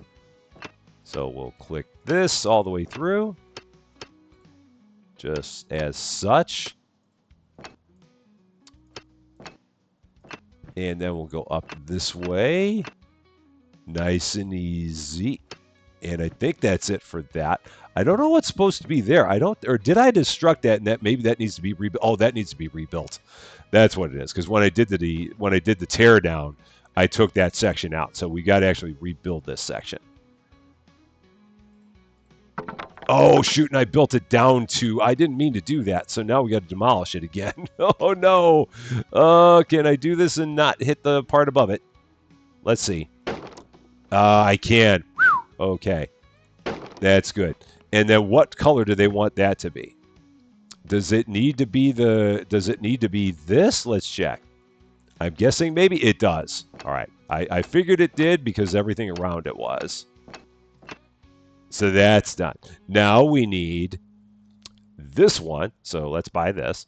So we'll click this all the way through. Just as such. And then we'll go up this way. Nice and easy. And I think that's it for that. I don't know what's supposed to be there. Or did I destruct that? And that maybe that needs to be rebuilt. Oh, that needs to be rebuilt. That's what it is. Because when I did the tear down, I took that section out. So we got to actually rebuild this section. Oh, shoot, and I built it down to... I didn't mean to do that, so now we got to demolish it again. Oh, no. Can I do this and not hit the part above it? Let's see. I can. Okay. That's good. And then what color do they want that to be? Does it need to be this? Let's check. I'm guessing maybe it does. All right. I figured it did because everything around it was. So that's done. Now we need this one. So let's buy this.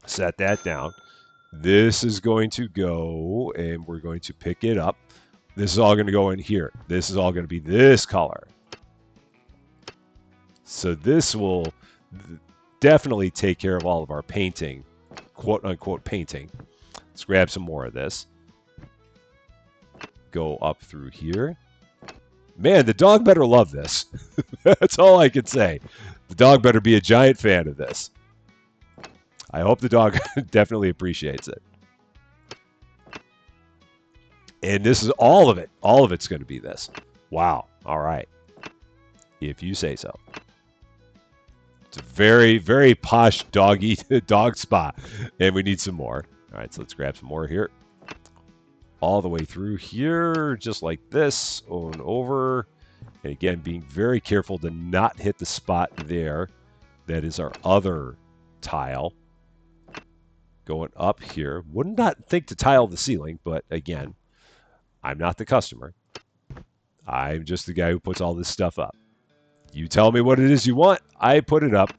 Set that down. This is going to go, and we're going to pick it up. This is all going to go in here. This is all going to be this color. So this will definitely take care of all of our painting, quote-unquote painting. Let's grab some more of this. Go up through here. Man, the dog better love this. That's all I can say. The dog better be a giant fan of this. I hope the dog definitely appreciates it. And this is all of it. All of it's going to be this. Wow. All right. if you say so. It's a very, very posh dog spa. And we need some more. All right, so let's grab some more here. All the way through here, just like this, over and over. And again, being very careful to not hit the spot there. That is our other tile. Going up here. Would not think to tile the ceiling, but again, I'm not the customer. I'm just the guy who puts all this stuff up. You tell me what it is you want, I put it up.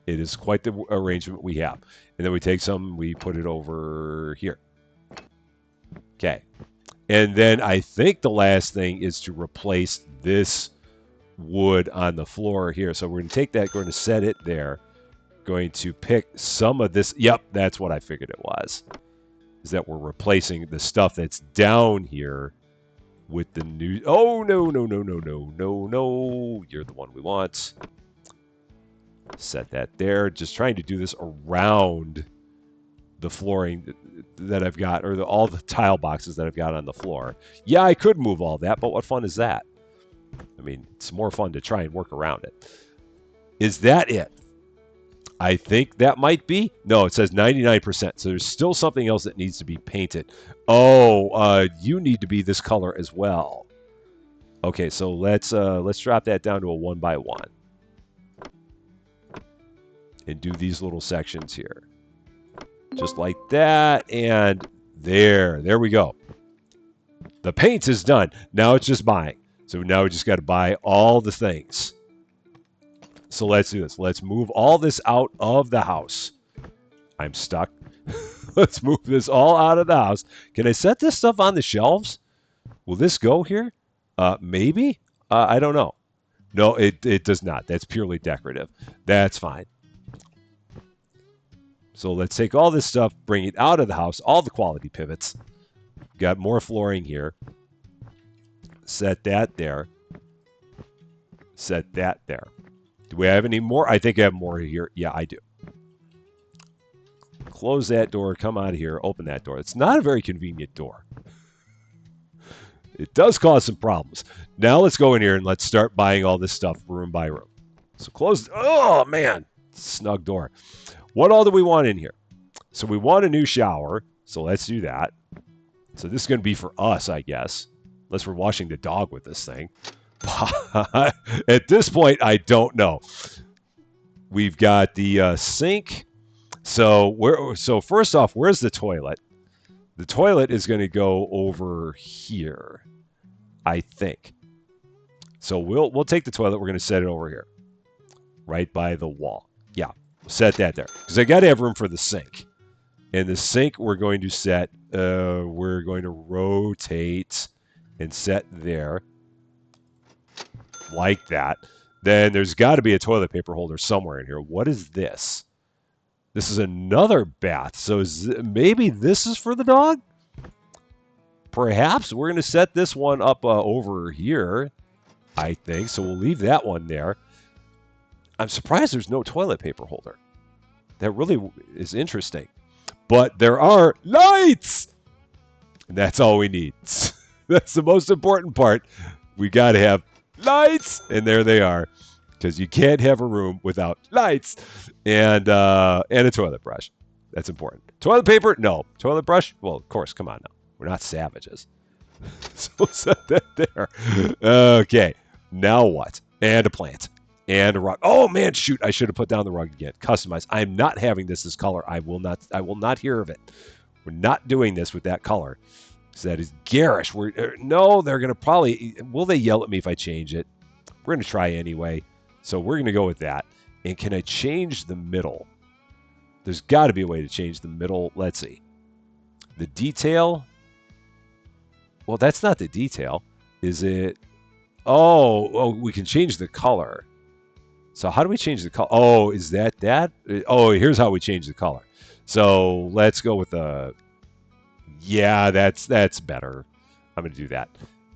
It is quite the arrangement we have. And then we take some, we put it over here. Okay. And then I think the last thing is to replace this wood on the floor here. So we're going to take that, going to set it there. Going to pick some of this. Yep, that's what I figured it was. Is that we're replacing the stuff that's down here with the new... Oh, no, no, no, no, no, no, no. You're the one we want. Set that there. Just trying to do this around the flooring that I've got, or all the tile boxes that I've got on the floor. Yeah, I could move all that, but what fun is that? I mean, it's more fun to try and work around it. Is that it? I think that might be. No, it says 99%. So there's still something else that needs to be painted. Oh, you need to be this color as well. Okay, so let's drop that down to a 1x1. And do these little sections here. Just like that. And there we go. The paint is done. Now it's just buying. So now we just got to buy all the things. So let's do this. Let's move all this out of the house. I'm stuck. Let's move this all out of the house. Can I set this stuff on the shelves? Will this go here? Maybe. I don't know. No, it does not. That's purely decorative. That's fine. So let's take all this stuff, bring it out of the house, all the quality pivots. Got more flooring here. Set that there. Set that there. Do we have any more? I think I have more here. Yeah, I do. Close that door. Come out of here. Open that door. It's not a very convenient door. It does cause some problems. Now let's go in here and let's start buying all this stuff room by room. So close. Oh, man. Snug door. What all do we want in here? So we want a new shower. So let's do that. So this is going to be for us, I guess. Unless we're washing the dog with this thing. At this point, I don't know. We've got the sink. So first off, where's the toilet? The toilet is going to go over here, I think. So we'll take the toilet. We're going to set it over here, right by the wall. Yeah, we'll set that there because I got to have room for the sink. And the sink we're going to set. We're going to rotate and set there. Like that. Then there's got to be a toilet paper holder somewhere in here. What is this? This is another bath. So maybe this is for the dog? Perhaps. We're going to set this one up over here, I think. So we'll leave that one there. I'm surprised there's no toilet paper holder. That really is interesting. But there are lights! And that's all we need. That's the most important part. We got to have lights, and there they are, because you can't have a room without lights and a toilet brush. That's important. Toilet paper? No. Toilet brush? Well, of course. Come on now. We're not savages. So set that there. Okay. Now what? And a plant. And a rug. Oh man, shoot! I should have put down the rug again. Customize. I'm not having this color. I will not hear of it. We're not doing this with that color. So that is garish. No, they're going to probably... Will they yell at me if I change it? We're going to try anyway. So we're going to go with that. And can I change the middle? There's got to be a way to change the middle. Let's see. The detail? Well, that's not the detail. Is it... Oh, we can change the color. So how do we change the color? Oh, is that? Oh, here's how we change the color. So let's go with the... Yeah, that's better. I'm going to do that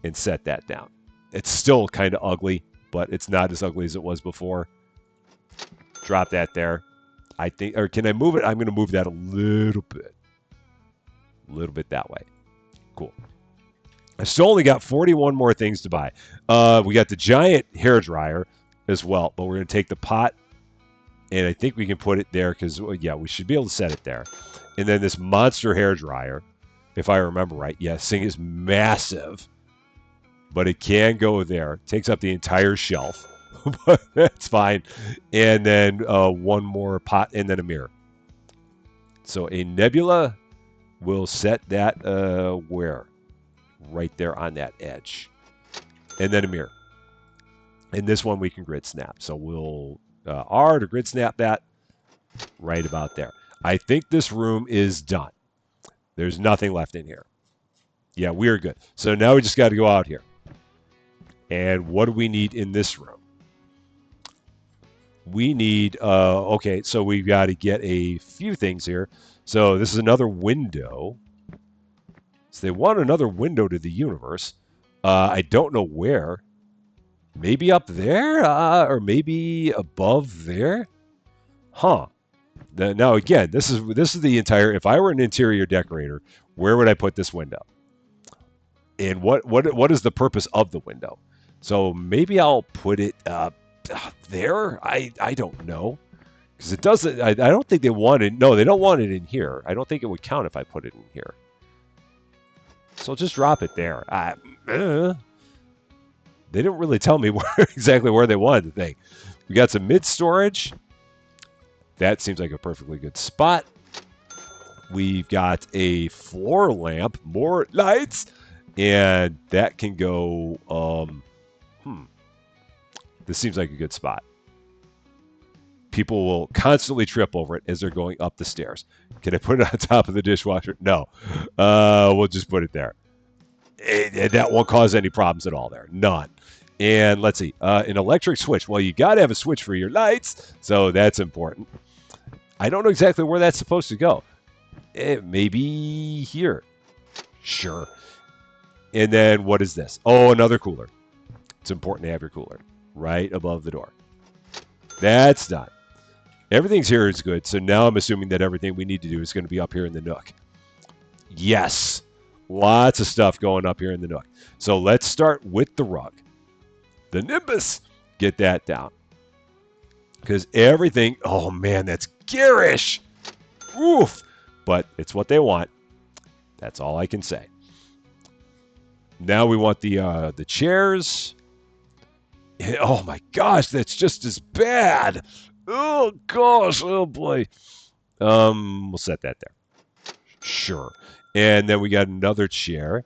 and set that down. It's still kind of ugly, but it's not as ugly as it was before. Drop that there. I think, or can I move it? I'm going to move that a little bit. A little bit that way. Cool. I still only got 41 more things to buy. We got the giant hair dryer. as well. But we're going to take the pot, and I think we can put it there because, yeah, we should be able to set it there. And then this monster hair dryer, if I remember right. Yeah, this thing is massive, but it can go there. It takes up the entire shelf, but that's fine. And then one more pot, and then a mirror. So a nebula will set that where? Right there on that edge. And then a mirror. And this one we can grid snap. So we'll R to grid snap that right about there. I think this room is done. There's nothing left in here. Yeah, we're good. So now we just got to go out here. And what do we need in this room? We need, okay, so we've got to get a few things here. So this is another window. So they want another window to the universe. I don't know where. Maybe up there? Or maybe above there? Huh. Now, again, this is the entire, if I were an interior decorator, where would I put this window? And what is the purpose of the window? So maybe I'll put it there. I don't know, because it doesn't. I don't think they want it. No, they don't want it in here. I don't think it would count if I put it in here. So just drop it there. They didn't really tell me exactly where they wanted the thing. We got some mid storage. That seems like a perfectly good spot. We've got a floor lamp, more lights, and that can go. This seems like a good spot. People will constantly trip over it as they're going up the stairs. Can I put it on top of the dishwasher? No. We'll just put it there. That won't cause any problems at all there. None. And let's see. An electric switch. Well, you got to have a switch for your lights, so that's important. I don't know exactly where that's supposed to go. Maybe here. Sure. And then what is this? Oh, another cooler. It's important to have your cooler right above the door. That's done. Everything's here is good. So now I'm assuming that everything we need to do is going to be up here in the nook. Yes. Lots of stuff going up here in the nook. So let's start with the rug. The Nimbus. Get that down. Because everything, oh man, that's garish. Oof. But it's what they want. That's all I can say. Now we want the chairs. Oh my gosh, that's just as bad. Oh gosh, oh boy. We'll set that there. Sure. And then we got another chair,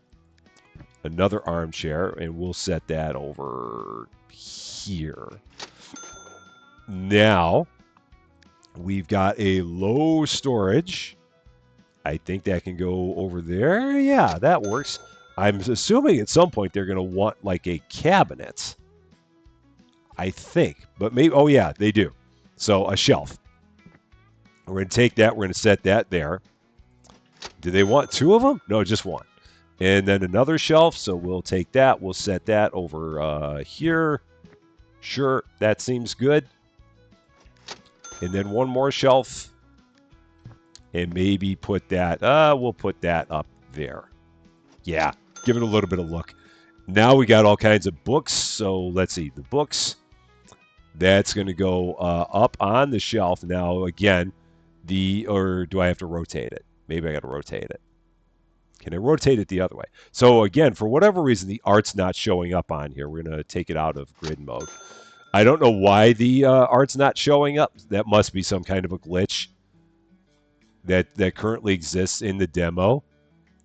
another armchair, and we'll set that over here. Now we've got a low storage. I think that can go over there. Yeah, that works. I'm assuming at some point they're going to want like a cabinet. I think, but maybe, oh yeah, they do. So a shelf. We're going to take that, we're going to set that there. Do they want two of them? No, just one. And then another shelf, so we'll take that, we'll set that over here. Sure, that seems good. And then one more shelf. And maybe put that, we'll put that up there. Yeah, give it a little bit of look. Now we got all kinds of books, so let's see, the books. That's going to go up on the shelf. Now, again, or do I have to rotate it? Maybe I got to rotate it. Can I rotate it the other way? So, again, for whatever reason, the art's not showing up on here. We're going to take it out of grid mode. I don't know why the art's not showing up. That must be some kind of a glitch that currently exists in the demo.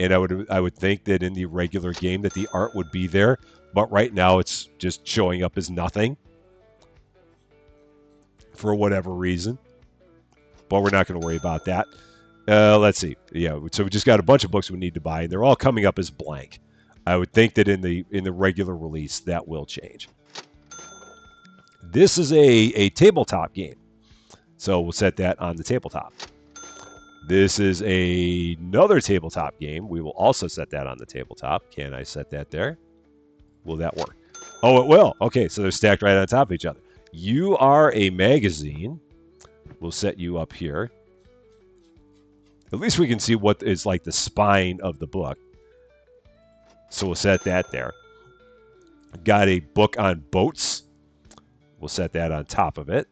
And I would think that in the regular game that the art would be there. But right now, it's just showing up as nothing. For whatever reason. But we're not going to worry about that. Let's see. Yeah, so we just got a bunch of books we need to buy, and they're all coming up as blank. I would think that in the regular release, that will change. This is a tabletop game. So we'll set that on the tabletop. This is another tabletop game. We will also set that on the tabletop. Can I set that there? Will that work? Oh, it will. Okay, so they're stacked right on top of each other. You are a magazine. We'll set you up here. At least we can see what is like the spine of the book. So we'll set that there. Got a book on boats. We'll set that on top of it.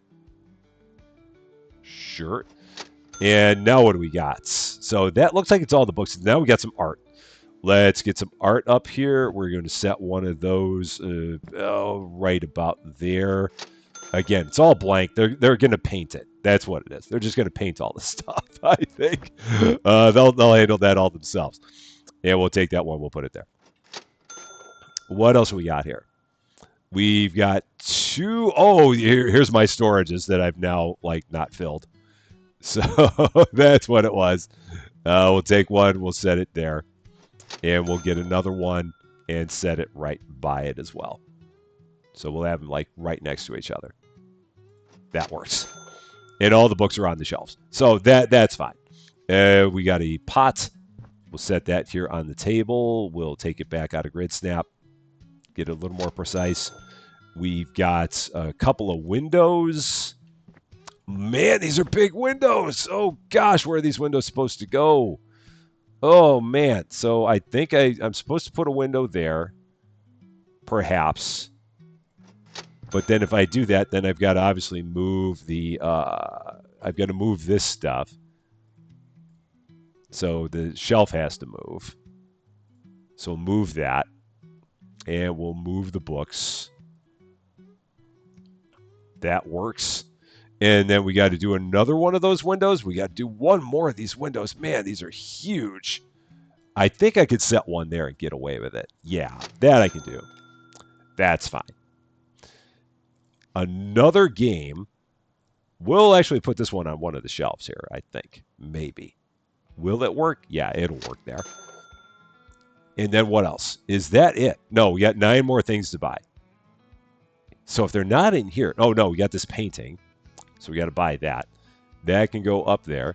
Sure. And now what do we got? So that looks like it's all the books. Now we got some art. Let's get some art up here. We're going to set one of those right about there. Again, it's all blank. They're going to paint it. That's what it is. They're just going to paint all the stuff, I think. They'll handle that all themselves. And we'll take that one. We'll put it there. What else we got here? We've got two. Oh, here's my storages that I've now not filled. So that's what it was. We'll take one. We'll set it there. And we'll get another one and set it right by it as well. So we'll have them right next to each other. That works. And all the books are on the shelves. So that's fine. We got a pot. We'll set that here on the table. We'll take it back out of Grid Snap. Get it a little more precise. We've got a couple of windows. Man, these are big windows. Oh, gosh, where are these windows supposed to go? Oh, man. So I think I'm supposed to put a window there, perhaps. But then if I do that, then I've got to obviously move I've got to move this stuff. So the shelf has to move. So we'll move that. And we'll move the books. That works. And then we got to do another one of those windows. We got to do one more of these windows. Man, these are huge. I think I could set one there and get away with it. Yeah, that I can do. That's fine. Another game. We'll actually put this one on one of the shelves here, I think. Maybe. Will it work? Yeah, it'll work there. And then what else? Is that it? No, we got 9 more things to buy. So if they're not in here... Oh, no, we got this painting. So we got to buy that. That can go up there.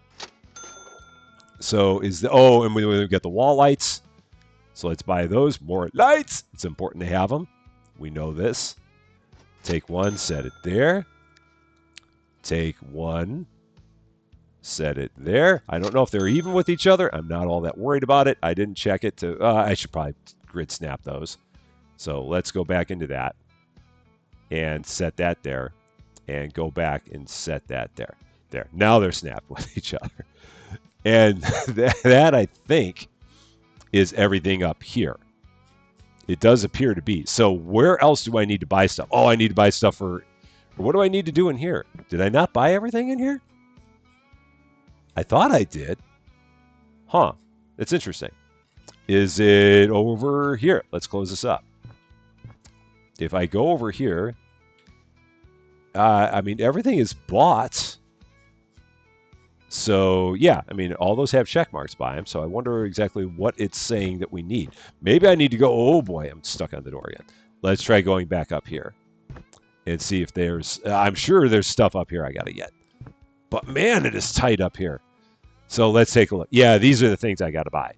So and we got the wall lights. So let's buy those. More lights. It's important to have them. We know this. Take one, set it there. Take one, set it there. I don't know if they're even with each other. I'm not all that worried about it. I didn't check it to... I should probably grid snap those. So let's go back into that. And set that there. And go back and set that there. There. Now they're snapped with each other. And that, I think, is everything up here. It does appear to be. So where else do I need to buy stuff? Oh, I need to buy stuff for... What do I need to do in here? Did I not buy everything in here? I thought I did. Huh. That's interesting. Is it over here? Let's close this up. If I go over here... I mean, everything is bought. So, yeah, I mean, all those have check marks by them. So I wonder exactly what it's saying that we need. Maybe I need to go, oh boy, I'm stuck on the door again. Let's try going back up here and see if there's, I'm sure there's stuff up here I got to get. But man, it is tight up here. So let's take a look. Yeah, these are the things I got to buy.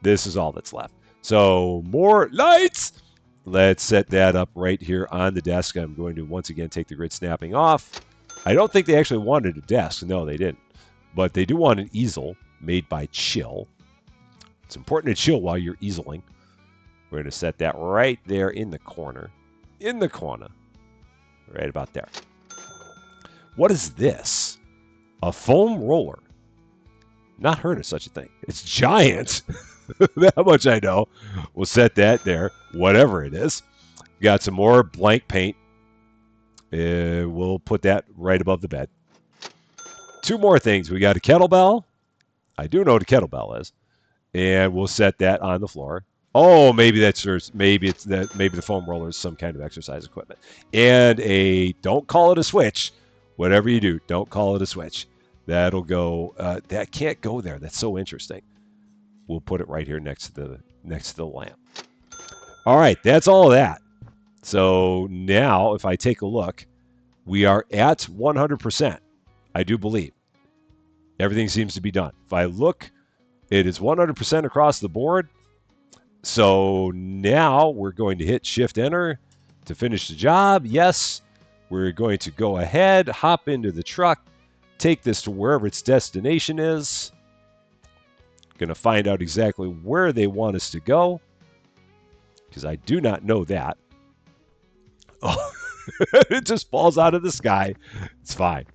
This is all that's left. So more lights. Let's set that up right here on the desk. I'm going to once again take the grid snapping off. I don't think they actually wanted a desk. No, they didn't. But they do want an easel made by Chill. It's important to chill while you're easeling. We're going to set that right there in the corner. In the corner. Right about there. What is this? A foam roller. Not heard of such a thing. It's giant. That much I know. We'll set that there. Whatever it is. Got some more blank paint. We'll put that right above the bed. 2 more things. We got a kettlebell. I do know what a kettlebell is. And we'll set that on the floor. Oh, maybe maybe the foam roller is some kind of exercise equipment. And don't call it a switch. Whatever you do, don't call it a switch. That'll go. That can't go there. That's so interesting. We'll put it right here next to the lamp. All right, that's all of that. So now, if I take a look, we are at 100%. I do believe. Everything seems to be done. If I look, it is 100% across the board. So now we're going to hit Shift-Enter to finish the job. Yes, we're going to go ahead, hop into the truck, take this to wherever its destination is. Going to find out exactly where they want us to go, because I do not know that. Oh, It just falls out of the sky. It's fine.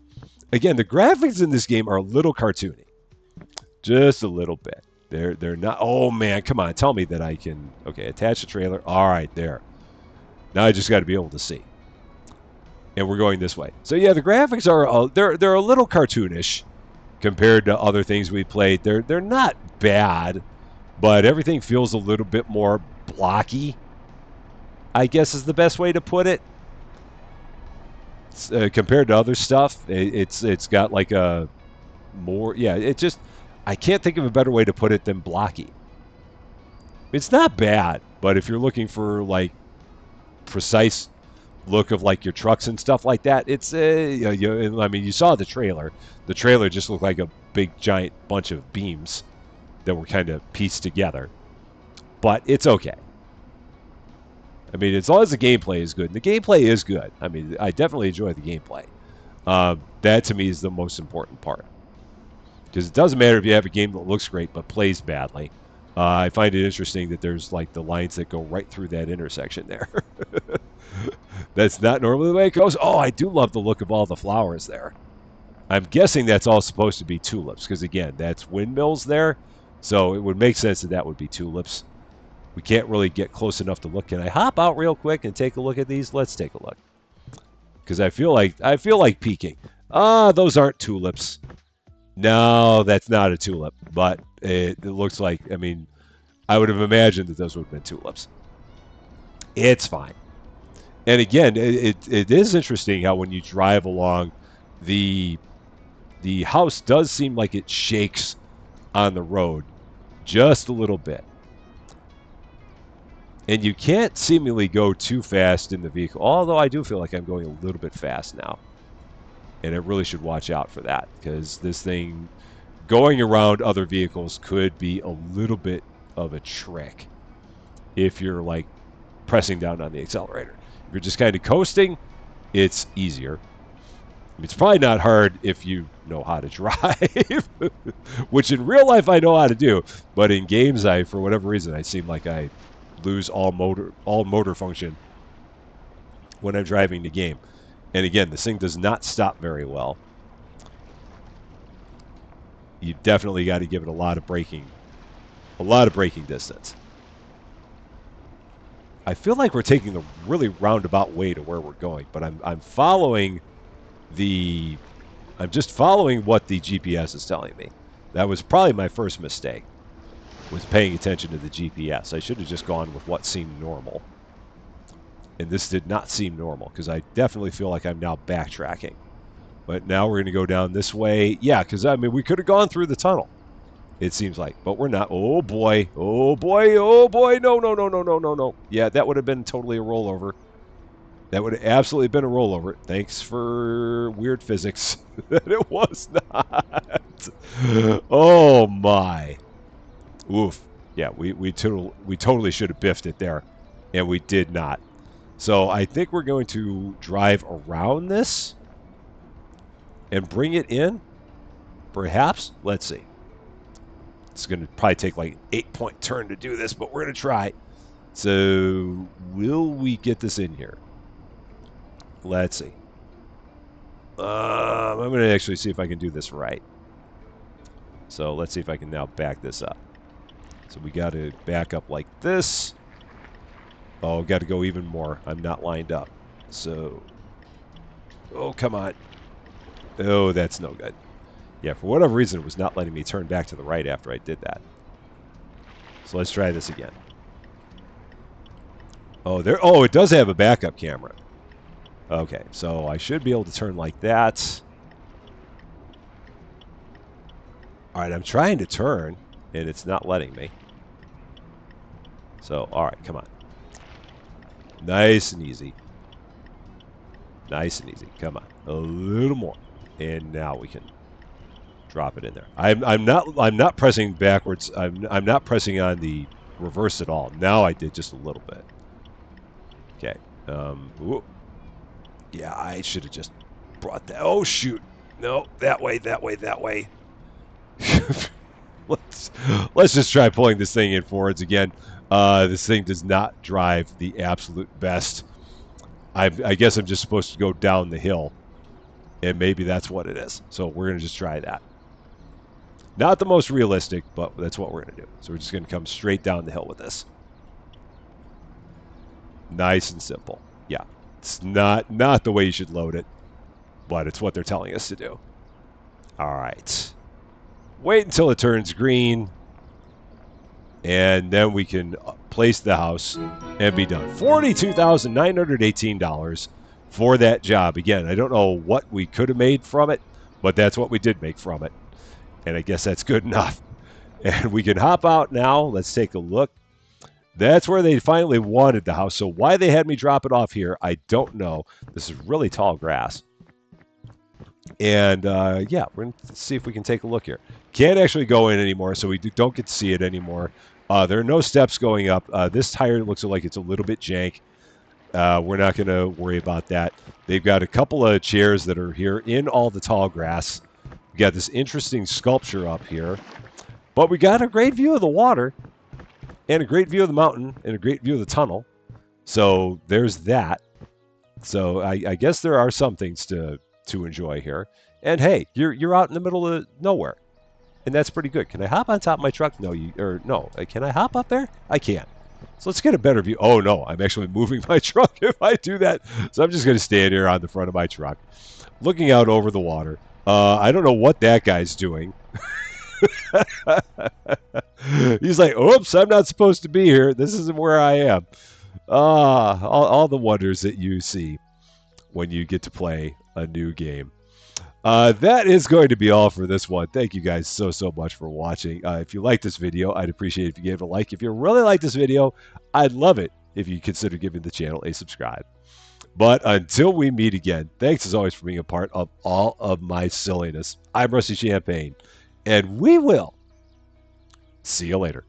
Again, the graphics in this game are a little cartoony, just a little bit. They're not. Oh man, come on, tell me that I can. Okay, attach the trailer. All right, there. Now I just got to be able to see. And we're going this way. So yeah, the graphics are they're a little cartoonish compared to other things we played. They're not bad, but everything feels a little bit more blocky, I guess is the best way to put it. Compared to other stuff, it's got like a more it just I can't think of a better way to put it than blocky. It's not bad, but if you're looking for like precise look of like your trucks and stuff like that, it's I mean, you saw the trailer. The trailer just looked like a big giant bunch of beams that were kind of pieced together. But it's okay. I mean, as long as the gameplay is good, and the gameplay is good. I mean, I definitely enjoy the gameplay. That to me is the most important part. Because it doesn't matter if you have a game that looks great but plays badly. I find it interesting that there's like the lines that go right through that intersection there. That's not normally the way it goes. Oh, I do love the look of all the flowers there. I'm guessing that's all supposed to be tulips because, again, that's windmills there. So it would make sense that would be tulips. We can't really get close enough to look. Can I hop out real quick and take a look at these? Let's take a look. Because I feel like peeking. Those aren't tulips. No, that's not a tulip. But it looks like, I mean, I would have imagined that those would have been tulips. It's fine. And again, it is interesting how when you drive along, the house does seem like it shakes on the road just a little bit. And you can't seemingly go too fast in the vehicle, although I do feel like I'm going a little bit fast now. And I really should watch out for that, because this thing going around other vehicles could be a little bit of a trick if you're like pressing down on the accelerator. If you're just kind of coasting, it's easier. It's probably not hard if you know how to drive, which in real life I know how to do, but in games, for whatever reason, I seem like I lose all motor function when I'm driving the game. And again, this thing does not stop very well. You definitely got to give it a lot of braking distance. I feel like we're taking a really roundabout way to where we're going, but I'm following I'm just following what the GPS is telling me. That was probably my first mistake, was paying attention to the GPS. I should have just gone with what seemed normal. And this did not seem normal, because I definitely feel like I'm now backtracking. But now we're going to go down this way. Yeah, because, I mean, we could have gone through the tunnel, it seems like. But we're not. Oh, boy. Oh, boy. Oh, boy. No, no, no, no, no, no, no. Yeah, that would have been totally a rollover. That would have absolutely been a rollover. Thanks for weird physics. That it was not. Oh, my. Oof. Yeah, we totally should have biffed it there, and we did not. So I think we're going to drive around this and bring it in, perhaps. Let's see. It's going to probably take like an 8-point turn to do this, but we're going to try. So will we get this in here? Let's see. I'm going to actually see if I can do this right. So let's see if I can now back this up. So we got to back up like this. Oh, got to go even more. I'm not lined up. So, oh, come on. Oh, that's no good. Yeah, for whatever reason, it was not letting me turn back to the right after I did that. So let's try this again. Oh, oh, it does have a backup camera. Okay, so I should be able to turn like that. All right, I'm trying to turn, and it's not letting me. So, all right, come on. Nice and easy. Nice and easy. Come on, a little more, and now we can drop it in there. I'm not pressing backwards. I'm not pressing on the reverse at all. Now I did just a little bit. Okay. Whoop. Yeah, I should have just brought that. Oh shoot! No, that way, that way, that way. Let's just try pulling this thing in forwards again. This thing does not drive the absolute best. I guess I'm just supposed to go down the hill, and maybe that's what it is. So we're going to just try that. Not the most realistic, but that's what we're going to do. So we're just going to come straight down the hill with this. Nice and simple. Yeah, it's not the way you should load it, but it's what they're telling us to do. All right. Wait until it turns green, and then we can place the house and be done. $42,918 for that job. Again, I don't know what we could have made from it, but that's what we did make from it. And I guess that's good enough. And we can hop out now. Let's take a look. That's where they finally wanted the house. So why they had me drop it off here, I don't know. This is really tall grass. And yeah, we're going to see if we can take a look here. Can't actually go in anymore, so we don't get to see it anymore. There are no steps going up. This tire looks like it's a little bit jank. We're not going to worry about that. They've got a couple of chairs that are here in all the tall grass. We got this interesting sculpture up here. But we got a great view of the water, and a great view of the mountain, and a great view of the tunnel. So there's that. So I guess there are some things to enjoy here. And hey, you're out in the middle of nowhere, and that's pretty good. Can I hop on top of my truck? No, no. Can I hop up there? I can't. So let's get a better view. Oh no, I'm actually moving my truck if I do that. So I'm just going to stand here on the front of my truck, looking out over the water. I don't know what that guy's doing. He's like, oops, I'm not supposed to be here. This isn't where I am. All the wonders that you see when you get to play a new game. That is going to be all for this one. Thank you guys so much for watching. If you like this video, I'd appreciate it if you gave it a like. If you really like this video, I'd love it if you consider giving the channel a subscribe. But until we meet again, thanks as always for being a part of all of my silliness. I'm Rusty Champagne, and we will see you later.